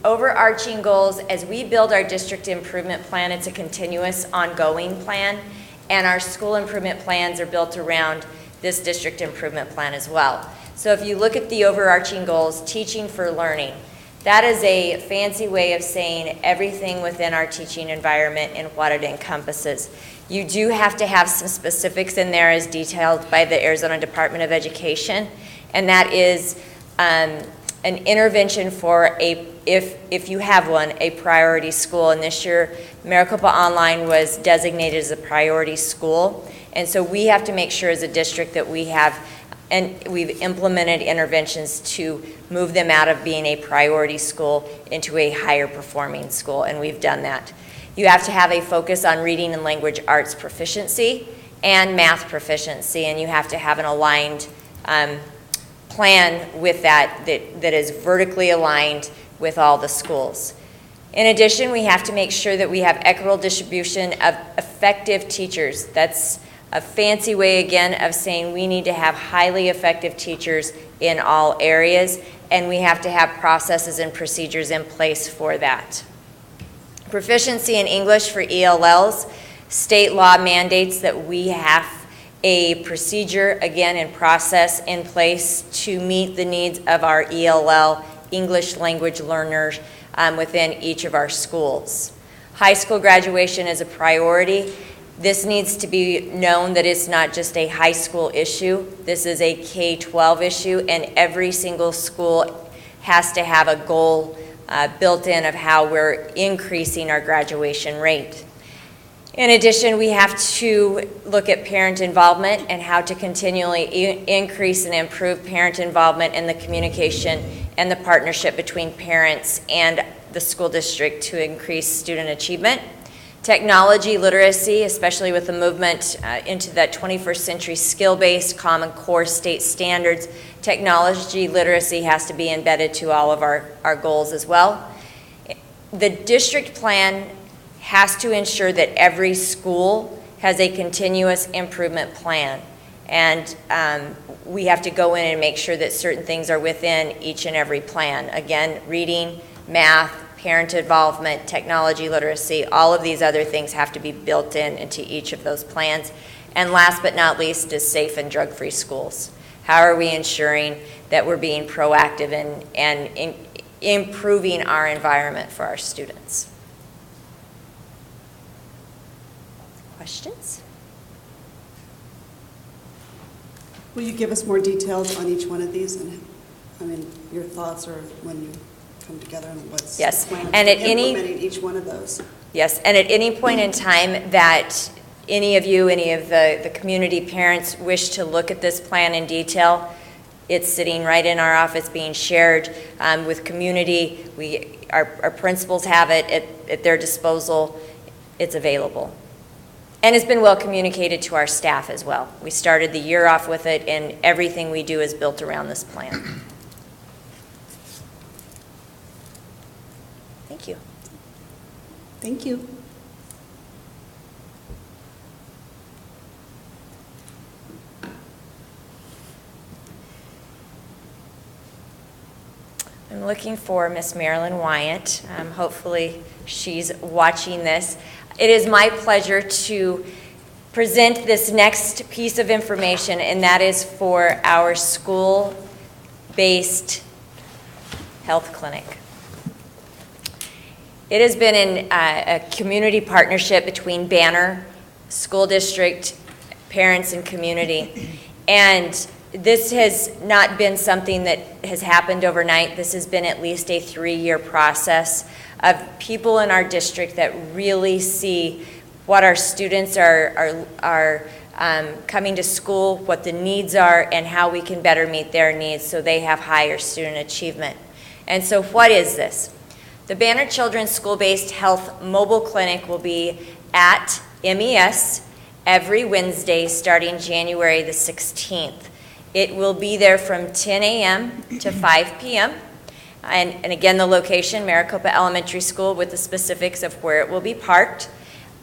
Overarching goals, as we build our district improvement plan, it's a continuous, ongoing plan, and our school improvement plans are built around this district improvement plan as well. So if you look at the overarching goals, teaching for learning, that is a fancy way of saying everything within our teaching environment and what it encompasses. You do have to have some specifics in there as detailed by the Arizona Department of Education, and that is an intervention for a if you have one, a priority school. And this year, Maricopa Online was designated as a priority school. And so we have to make sure as a district that we have, and we've implemented interventions to move them out of being a priority school into a higher performing school, and we've done that. You have to have a focus on reading and language arts proficiency and math proficiency, and you have to have an aligned plan with that is vertically aligned with all the schools. In addition, we have to make sure that we have equitable distribution of effective teachers. That's a fancy way, again, of saying we need to have highly effective teachers in all areas, and we have to have processes and procedures in place for that. Proficiency in English for ELLs, state law mandates that we have a procedure, again, and process in place to meet the needs of our ELL English language learners within each of our schools. High school graduation is a priority. This needs to be known that it's not just a high school issue. This is a K-12 issue, and every single school has to have a goal built in of how we're increasing our graduation rate. In addition, we have to look at parent involvement and how to continually increase and improve parent involvement in the communication and the partnership between parents and the school district to increase student achievement. Technology literacy, especially with the movement into that 21st century skill-based Common Core state standards, technology literacy has to be embedded to all of our goals as well. The district plan has to ensure that every school has a continuous improvement plan. And we have to go in and make sure that certain things are within each and every plan. Again, reading, math, parent involvement, technology literacy, all of these other things have to be built into each of those plans. And last but not least is safe and drug-free schools. How are we ensuring that we're being proactive and improving our environment for our students? Questions? Will you give us more details on each one of these, and I mean your thoughts, or when you come together and what's yes. the plan and for at implementing each one of those? Yes, and at any point in time that any of the community parents wish to look at this plan in detail, it's sitting right in our office being shared with community. Our principals have it at their disposal. It's available. And it's been well communicated to our staff as well. We started the year off with it, and everything we do is built around this plan. Thank you. Thank you. I'm looking for Miss Marilyn Wyatt. Hopefully she's watching this. It is my pleasure to present this next piece of information, and that is for our school-based health clinic. It has been in a community partnership between Banner, school district, parents, and community. And this has not been something that has happened overnight. This has been at least a 3-year process of people in our district that really see what our students are coming to school, what the needs are, and how we can better meet their needs so they have higher student achievement. And so what is this? The Banner Children's School-Based Health Mobile Clinic will be at MES every Wednesday starting January the 16th. It will be there from 10 a.m. to 5 p.m. And again, the location, Maricopa Elementary School, with the specifics of where it will be parked.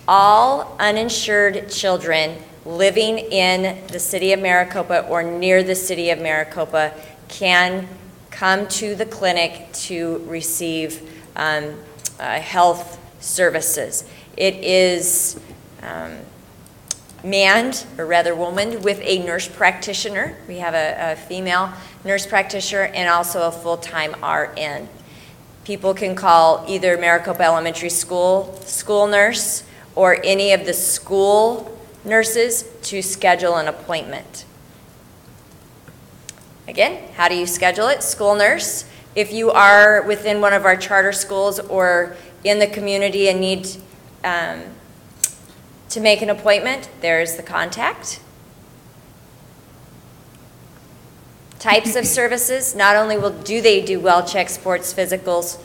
All uninsured children living in the city of Maricopa or near the city of Maricopa can come to the clinic to receive health services. It is manned, or rather womaned, with a nurse practitioner. We have a female nurse practitioner and also a full-time RN. People can call either Maricopa Elementary School nurse or any of the school nurses to schedule an appointment. Again, how do you schedule it? School nurse If you are within one of our charter schools or in the community and need to make an appointment, there's the contact. Types of services, not only do they do well check, sports, physicals,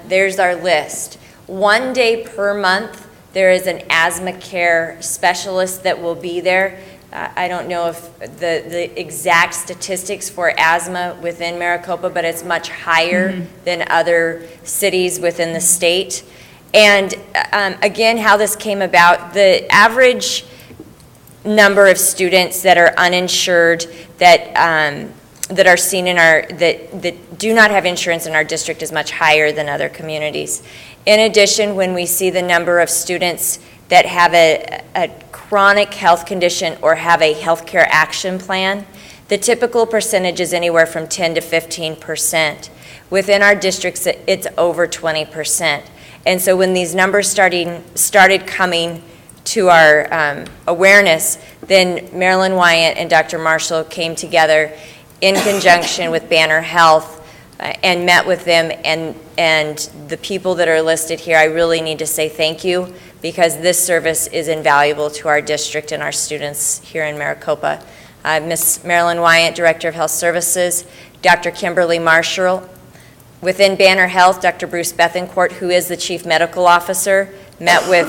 there's our list. 1 day per month, there is an asthma care specialist that will be there. I don't know if the exact statistics for asthma within Maricopa, but it's much higher than other cities within the state. And again, how this came about, the average number of students that are uninsured that are seen in that do not have insurance in our district is much higher than other communities. In addition, when we see the number of students that have a chronic health condition or have a healthcare action plan, the typical percentage is anywhere from 10 to 15%. Within our districts, it's over 20%. And so when these numbers started coming to our awareness, then Marilyn Wyatt and Dr. Marshall came together in conjunction with Banner Health and met with them, and the people that are listed here, I really need to say thank you, because this service is invaluable to our district and our students here in Maricopa. Ms. Marilyn Wyatt, Director of Health Services, Dr. Kimberly Marshall. Within Banner Health, Dr. Bruce Bethencourt, who is the Chief Medical Officer, met with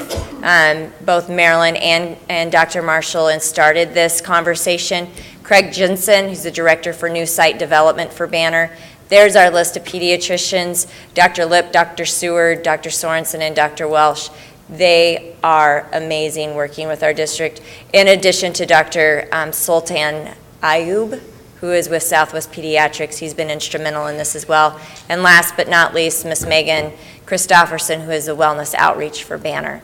both Marilyn and Dr. Marshall and started this conversation. Craig Jensen, who's the Director for New Site Development for Banner. There's our list of pediatricians, Dr. Lip, Dr. Seward, Dr. Sorensen, and Dr. Welsh. They are amazing working with our district, in addition to Dr. Sultan Ayub, who is with Southwest Pediatrics. He's been instrumental in this as well. And last but not least, Ms. Megan Christofferson, who is the Wellness Outreach for Banner.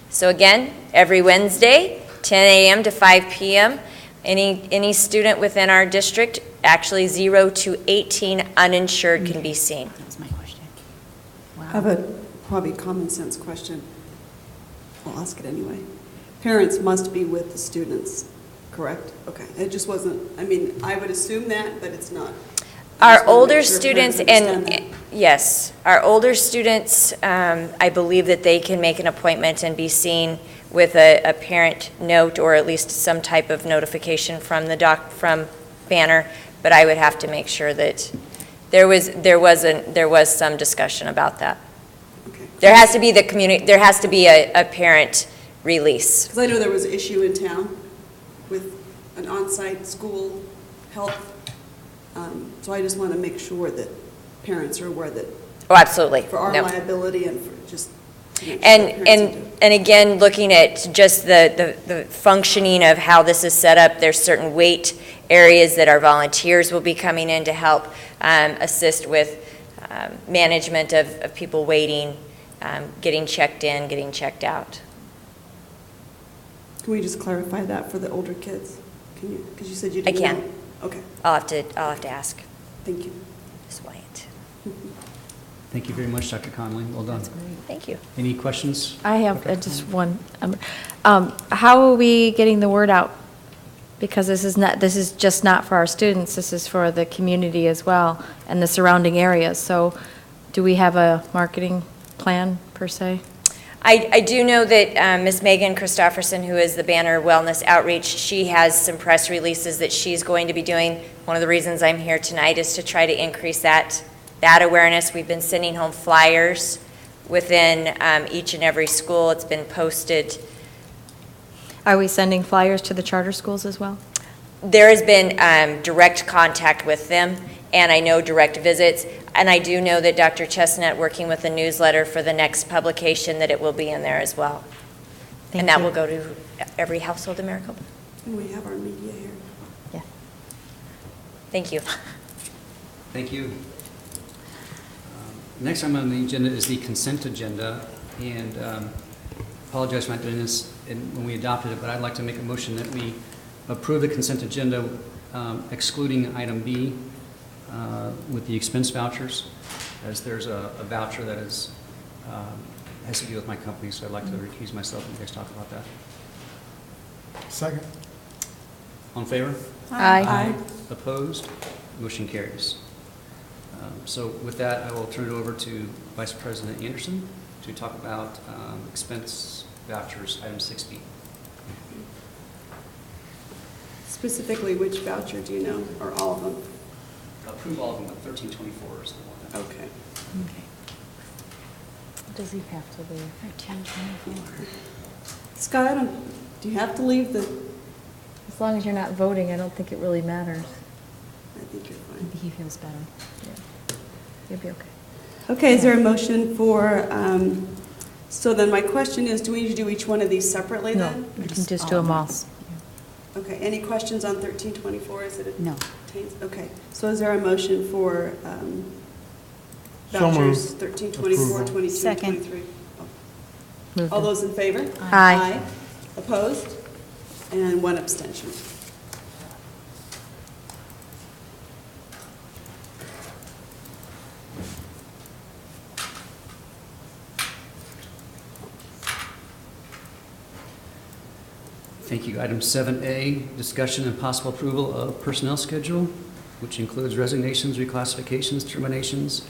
So again, every Wednesday, 10 a.m. to 5 p.m., any student within our district, actually 0 to 18 uninsured, can be seen. That was my question. I have a probably common sense question. I'll ask it anyway. Parents must be with the students, correct? Okay, it just wasn't, I mean, I would assume that, but it's not. Our older students, and yes, our older students, I believe that they can make an appointment and be seen with a parent note or at least some type of notification from from Banner, but I would have to make sure that there was some discussion about that. Okay. There has to be there has to be a parent release. Because I know there was an issue in town with an on-site school health, so I just want to make sure that parents are aware that. Oh, absolutely. For our No. liability and for just. And again, looking at just the functioning of how this is set up, there's certain wait areas that our volunteers will be coming in to help assist with management of people waiting, getting checked in, getting checked out. Can we just clarify that for the older kids? Can you, because you said you didn't know. I can. Okay, I'll have to ask thank you. Ms. Wyatt. Thank you very much, Dr. Conley. Well done. Thank you. Any questions? I have just one. How are we getting the word out? Because this is just not for our students, this is for the community as well and the surrounding areas. So do we have a marketing plan per se? I do know that Ms. Megan Christofferson, who is the Banner Wellness Outreach, she has some press releases that she's going to be doing. One of the reasons I'm here tonight is to try to increase that awareness. We've been sending home flyers within each and every school. It's been posted. Are we sending flyers to the charter schools as well? There has been direct contact with them, and I know direct visits. And I do know that Dr. Chestnut, working with the newsletter for the next publication, that it will be in there as well. Thank and that you. will go to every household in Maricopa. And we have our media here. Yeah. Thank you. Thank you. Next item on the agenda is the consent agenda, and apologize for not doing this when we adopted it, but I'd like to make a motion that we approve the consent agenda excluding item B with the expense vouchers, as there's a voucher that is has to do with my company, so I'd like to recuse myself when you guys talk about that. Second. All in favor? Aye. Opposed? Motion carries. So with that, I will turn it over to Vice President Anderson to talk about expense vouchers, item 6B. Specifically, which voucher do you know, or all of them? Approve all of them, but 1324 is the one. Okay. Okay. Does he have to leave? 1324. Scott, do you have to leave the, As long as you're not voting, I don't think it really matters. I think you're fine. Maybe he feels better. Yeah. You'll be okay. Okay, is there a motion for, so then my question is, do we need to do each one of these separately No, then? you can just do them all. Okay, any questions on 1324? Is it? No. Okay, so is there a motion for So vouchers moved. 1324, Approval. 22, Second. 23? Moved All it. those in favor? Aye. Opposed? And one abstention. Thank you. Item 7A, discussion and possible approval of personnel schedule, which includes resignations, reclassifications, terminations,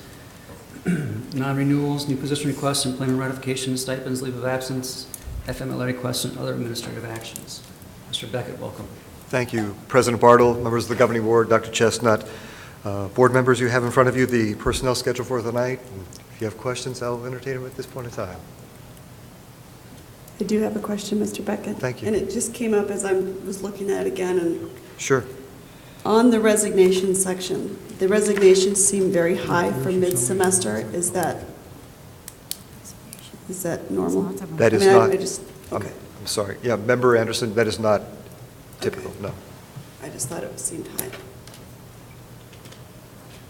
non-renewals, new position requests, employment ratifications, stipends, leave of absence, FMLA requests, and other administrative actions. Mr. Beckett, welcome. Thank you, President Bartle, members of the Governing Board, Dr. Chestnut. Board members, you have in front of you the personnel schedule for the night. If you have questions, I'll entertain them at this point in time. I do have a question, Mr. Beckett. Thank you. And it just came up as I was looking at it again, and Sure. on the resignation section, the resignations seem very high for mid-semester. Is that normal? That is I mean, not, I just, okay. I'm sorry. Yeah, Member Anderson, that is not typical, no. I just thought it seemed high.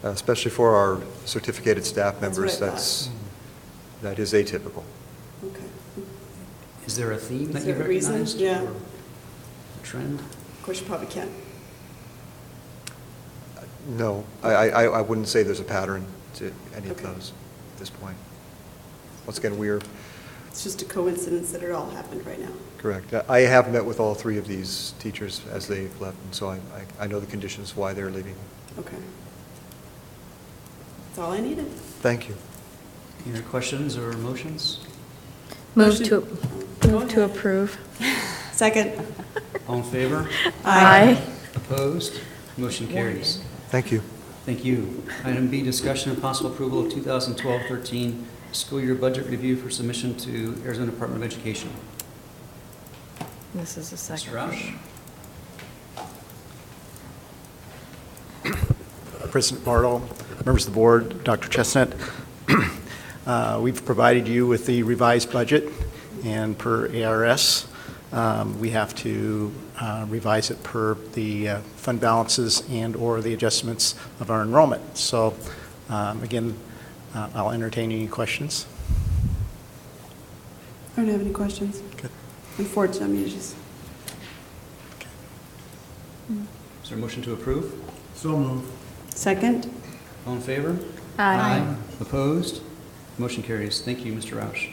Especially for our certificated staff That's members, what I thought. that is atypical. Okay. Is there a theme that Is you've there a reason? recognized? Yeah. or a trend? Of course, you probably can't. No, I wouldn't say there's a pattern to any of Okay. those at this point. Once again, It's just a coincidence that it all happened right now. correct. I have met with all three of these teachers as they've left, and so I know the conditions why they're leaving. Okay. That's all I needed. Thank you. Any other questions or motions? Move Motion- to, Go move to ahead. approve. Second. All in favor? Aye. Opposed? Motion carries. Thank you. Thank you. Item B, discussion and possible approval of 2012-13 school year budget review for submission to Arizona Department of Education. This is the second. Mr. Roush? President Bartle, members of the board, Dr. Chestnut. We've provided you with the revised budget, and per ARS, we have to revise it per the fund balances and/or the adjustments of our enrollment. So, again, I'll entertain any questions. I don't have any questions. Good. Unfortunately, just. Is there a motion to approve? So moved. Second. All in favor? Aye. Opposed? Motion carries. Thank you, Mr. Roush.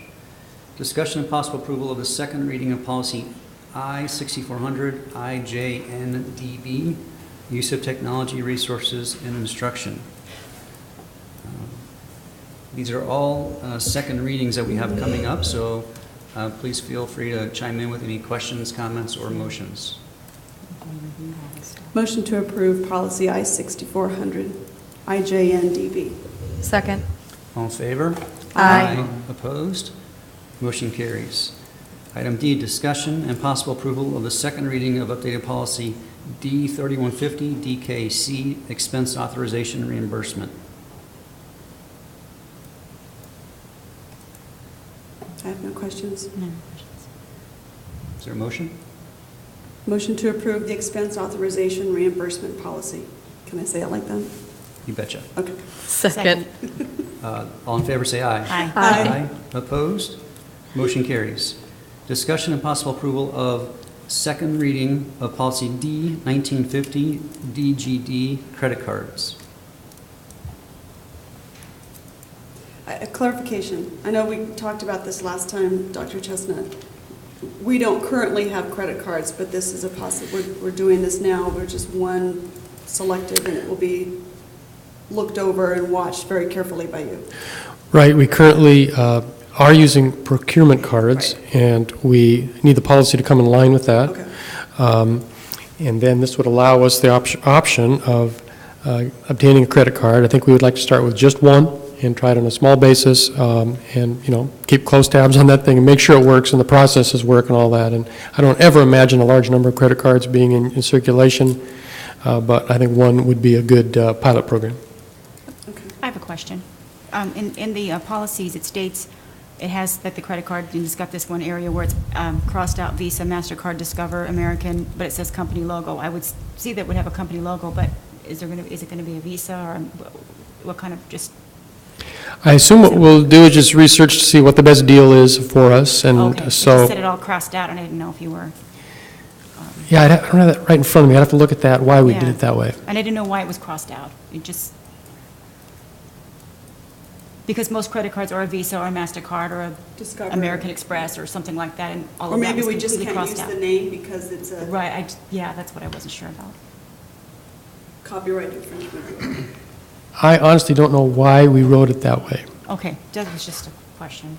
Discussion and possible approval of the second reading of policy I-6400 IJNDB, use of technology, resources, and instruction. These are all second readings that we have coming up, so please feel free to chime in with any questions, comments, or motions. Motion to approve policy I-6400, IJNDB. Second. All in favor? Aye. Opposed? Motion carries. Item D, discussion and possible approval of the second reading of updated policy D3150 DKC, expense authorization reimbursement. I have no questions. No questions. Is there a motion? Motion to approve the expense authorization reimbursement policy. Can I say it like that? You betcha. Okay. Second. All in favor, say aye. Aye. Aye. Opposed? Motion carries. Discussion and possible approval of second reading of policy D1950 DGD, credit cards. A clarification. I know we talked about this last time, Dr. Chestnut. We don't currently have credit cards, but this is a we're doing this now. We're just one selective, and it will be looked over and watched very carefully by you. Right, we currently are using procurement cards, and we need the policy to come in line with that. Okay. And then this would allow us the option of obtaining a credit card. I think we would like to start with just one and try it on a small basis, and, you know, keep close tabs on that thing and make sure it works and the processes work and all that. And I don't ever imagine a large number of credit cards being in circulation, but I think one would be a good pilot program. I have a question. In the policies, it states, it has that the credit card, and it's got this one area where it's crossed out Visa, MasterCard, Discover, American, but it says company logo. I would see that would have a company logo, but is it going to be a Visa, or what kind of just? I assume what we'll do is just research to see what the best deal is for us, and Okay, so. you just said it all crossed out, and I didn't know if you were. Yeah, I don't have that right in front of me. I'd have to look at that, why we did Yeah. it that way. And I didn't know why it was crossed out. It just, because most credit cards are a Visa or a MasterCard or a Discover. American Express or something like that, and all Or of that maybe was we just completely can't crossed use out. the name because it's a Right, yeah, that's what I wasn't sure about. copyright infringement. I honestly don't know why we wrote it that way. Okay, that was just a question.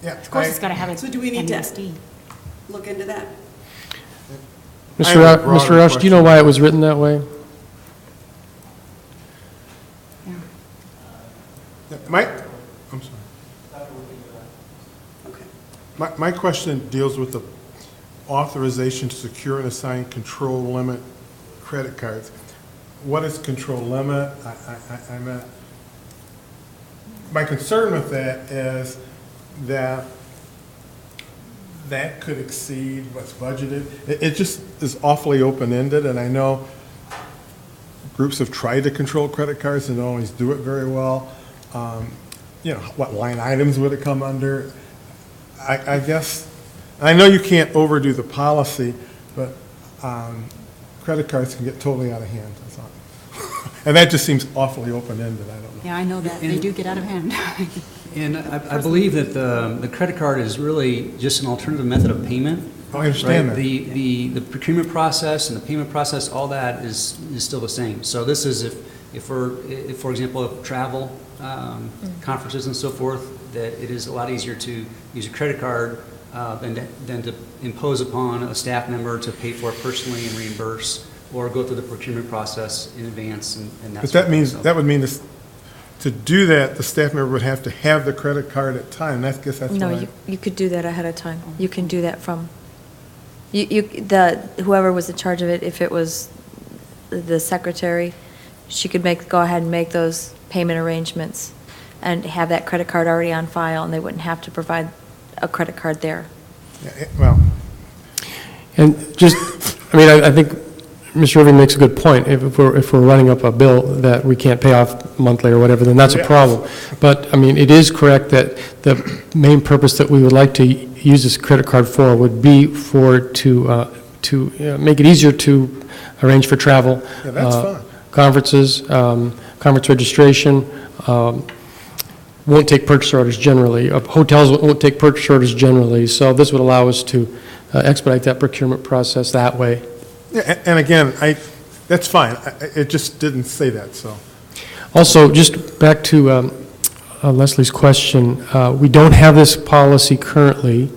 Yeah, Of course, it's got to have a So do we need to NSD. look into that? I have a broader Mr. Roush, do you know why it was written that way? I'm sorry. My question deals with the authorization to secure and assign control limit credit cards. What is control limit? I'm not, my concern with that is that that could exceed what's budgeted. It just is awfully open-ended, and I know groups have tried to control credit cards and don't always do it very well. You know, what line items would it come under? I guess, I know you can't overdo the policy, but credit cards can get totally out of hand. That's all. And that just seems awfully open-ended, I don't know. Yeah, I know that. They do get out of hand. And I believe that the credit card is really just an alternative method of payment. I understand Right? that. The procurement process and the payment process, all that is still the same. So this is if for example, if travel, conferences and so forth, that it is a lot easier to use a credit card than to impose upon a staff member to pay for it personally and reimburse, or go through the procurement process in advance and that But sort that of means, thing. that would mean this, to do that, the staff member would have to have the credit card at time. I guess that's No, why. you could do that ahead of time. You can do that from, whoever was in charge of it, if it was the secretary, she could go ahead and make those payment arrangements and have that credit card already on file, and they wouldn't have to provide a credit card there. Well, And just, I mean, I think Mr. Irving makes a good point. If we're running up a bill that we can't pay off monthly or whatever, then that's a problem. But, I mean, it is correct that the main purpose that we would like to use this credit card for would be to make it easier to arrange for travel. Yeah, that's fine. Conferences, conference registration, won't take purchase orders generally. Hotels won't take purchase orders generally, so this would allow us to expedite that procurement process that way. yeah, and again, that's fine. It just didn't say that, so. Also, just back to Leslie's question, we don't have this policy currently.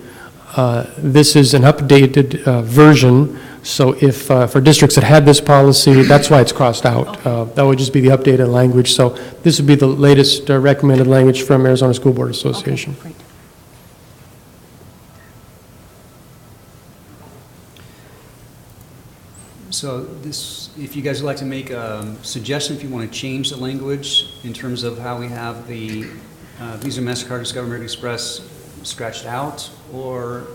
This is an updated version, so if, for districts that had this policy, that's why it's crossed out. That would just be the updated language. So this would be the latest recommended language from Arizona School Board Association. Okay, great. So this, if you guys would like to make a suggestion, if you want to change the language in terms of how we have the Visa, MasterCard, Discover, American Express scratched out, or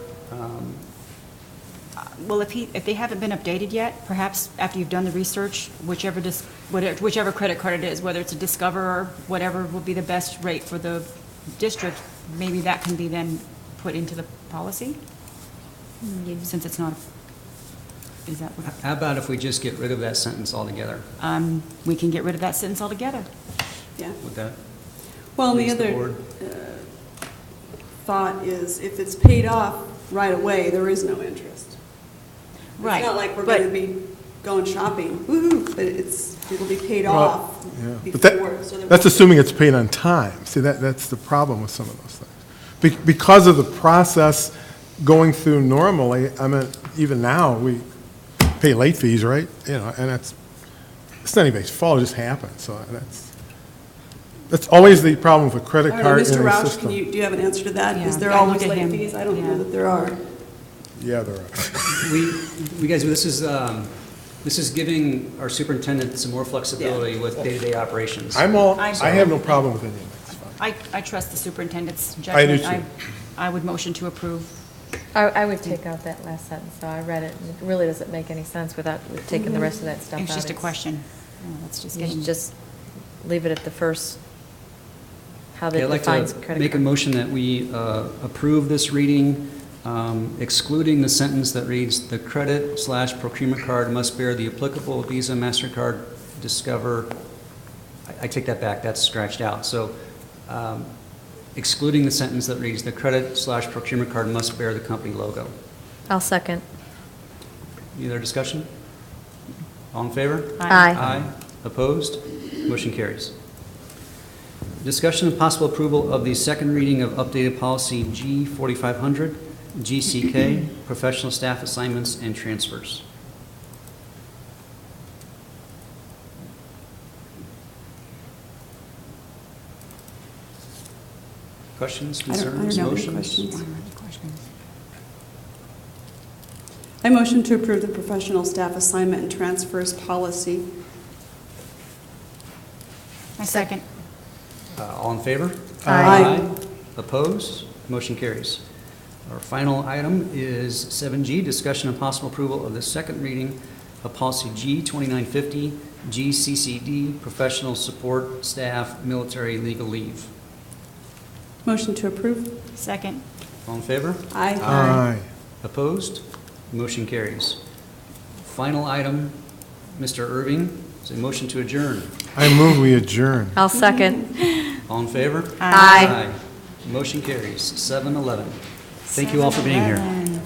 Well, if they haven't been updated yet, perhaps after you've done the research, whichever credit card it is, whether it's a Discover or whatever will be the best rate for the district, maybe that can be then put into the policy? Since it's not, is that what? how about if we just get rid of that sentence altogether? We can get rid of that sentence altogether. Yeah. Would that Well, and the please the other board? thought is if it's paid off right away, there is no interest. Right, It's not like we're but- going to be going shopping, woo-hoo, but it'll be paid Well, off yeah. before. But so there that's won't- assuming it's paid on time. See, that's the problem with some of those things. Because of the process going through normally, I mean, even now, we pay late fees, right? You know, and it's not anybody's fault, it just happens, so that's always the problem with a credit I don't know, card in Mr. a Roush, system. do you have an answer to that? Yeah, Is there I look always at late him. fees? I don't Yeah. know that there are. Yeah, there are. We guys, this is giving our superintendent some more flexibility with day-to-day operations. I have no problem with any of it. It's fine. I trust the superintendent's I do judgment. too. I would motion to approve. I would take out that last sentence, so I read it, and it really doesn't make any sense without taking the rest of that stuff out. It's just a question. That's just You getting. should just leave it at the first, how Okay, that I'd like defines to credit make a card. motion that we approve this reading, excluding the sentence that reads, "The credit/procurement card must bear the applicable Visa, MasterCard, Discover." I take that back, that's scratched out. So excluding the sentence that reads, "The credit/procurement card must bear the company logo." I'll second. Any other discussion? All in favor? Aye. Aye. Opposed? Motion carries. Discussion and possible approval of the second reading of updated policy G4500, GCK, professional staff assignments and transfers. Questions, I don't concerns, know any motions? questions. I motion to approve the professional staff assignment and transfers policy. I second. All in favor? Aye. Opposed? Motion carries. Our final item is 7G, discussion and possible approval of the second reading of policy G2950, GCCD, professional support staff, military legal leave. Motion to approve. Second. All in favor? Aye. Aye. Opposed? Motion carries. Final item, Mr. Irving, is a motion to adjourn. I move we adjourn. I'll second. All in favor? Aye. Motion carries, 7-11. Thank you all for being here. 7-11.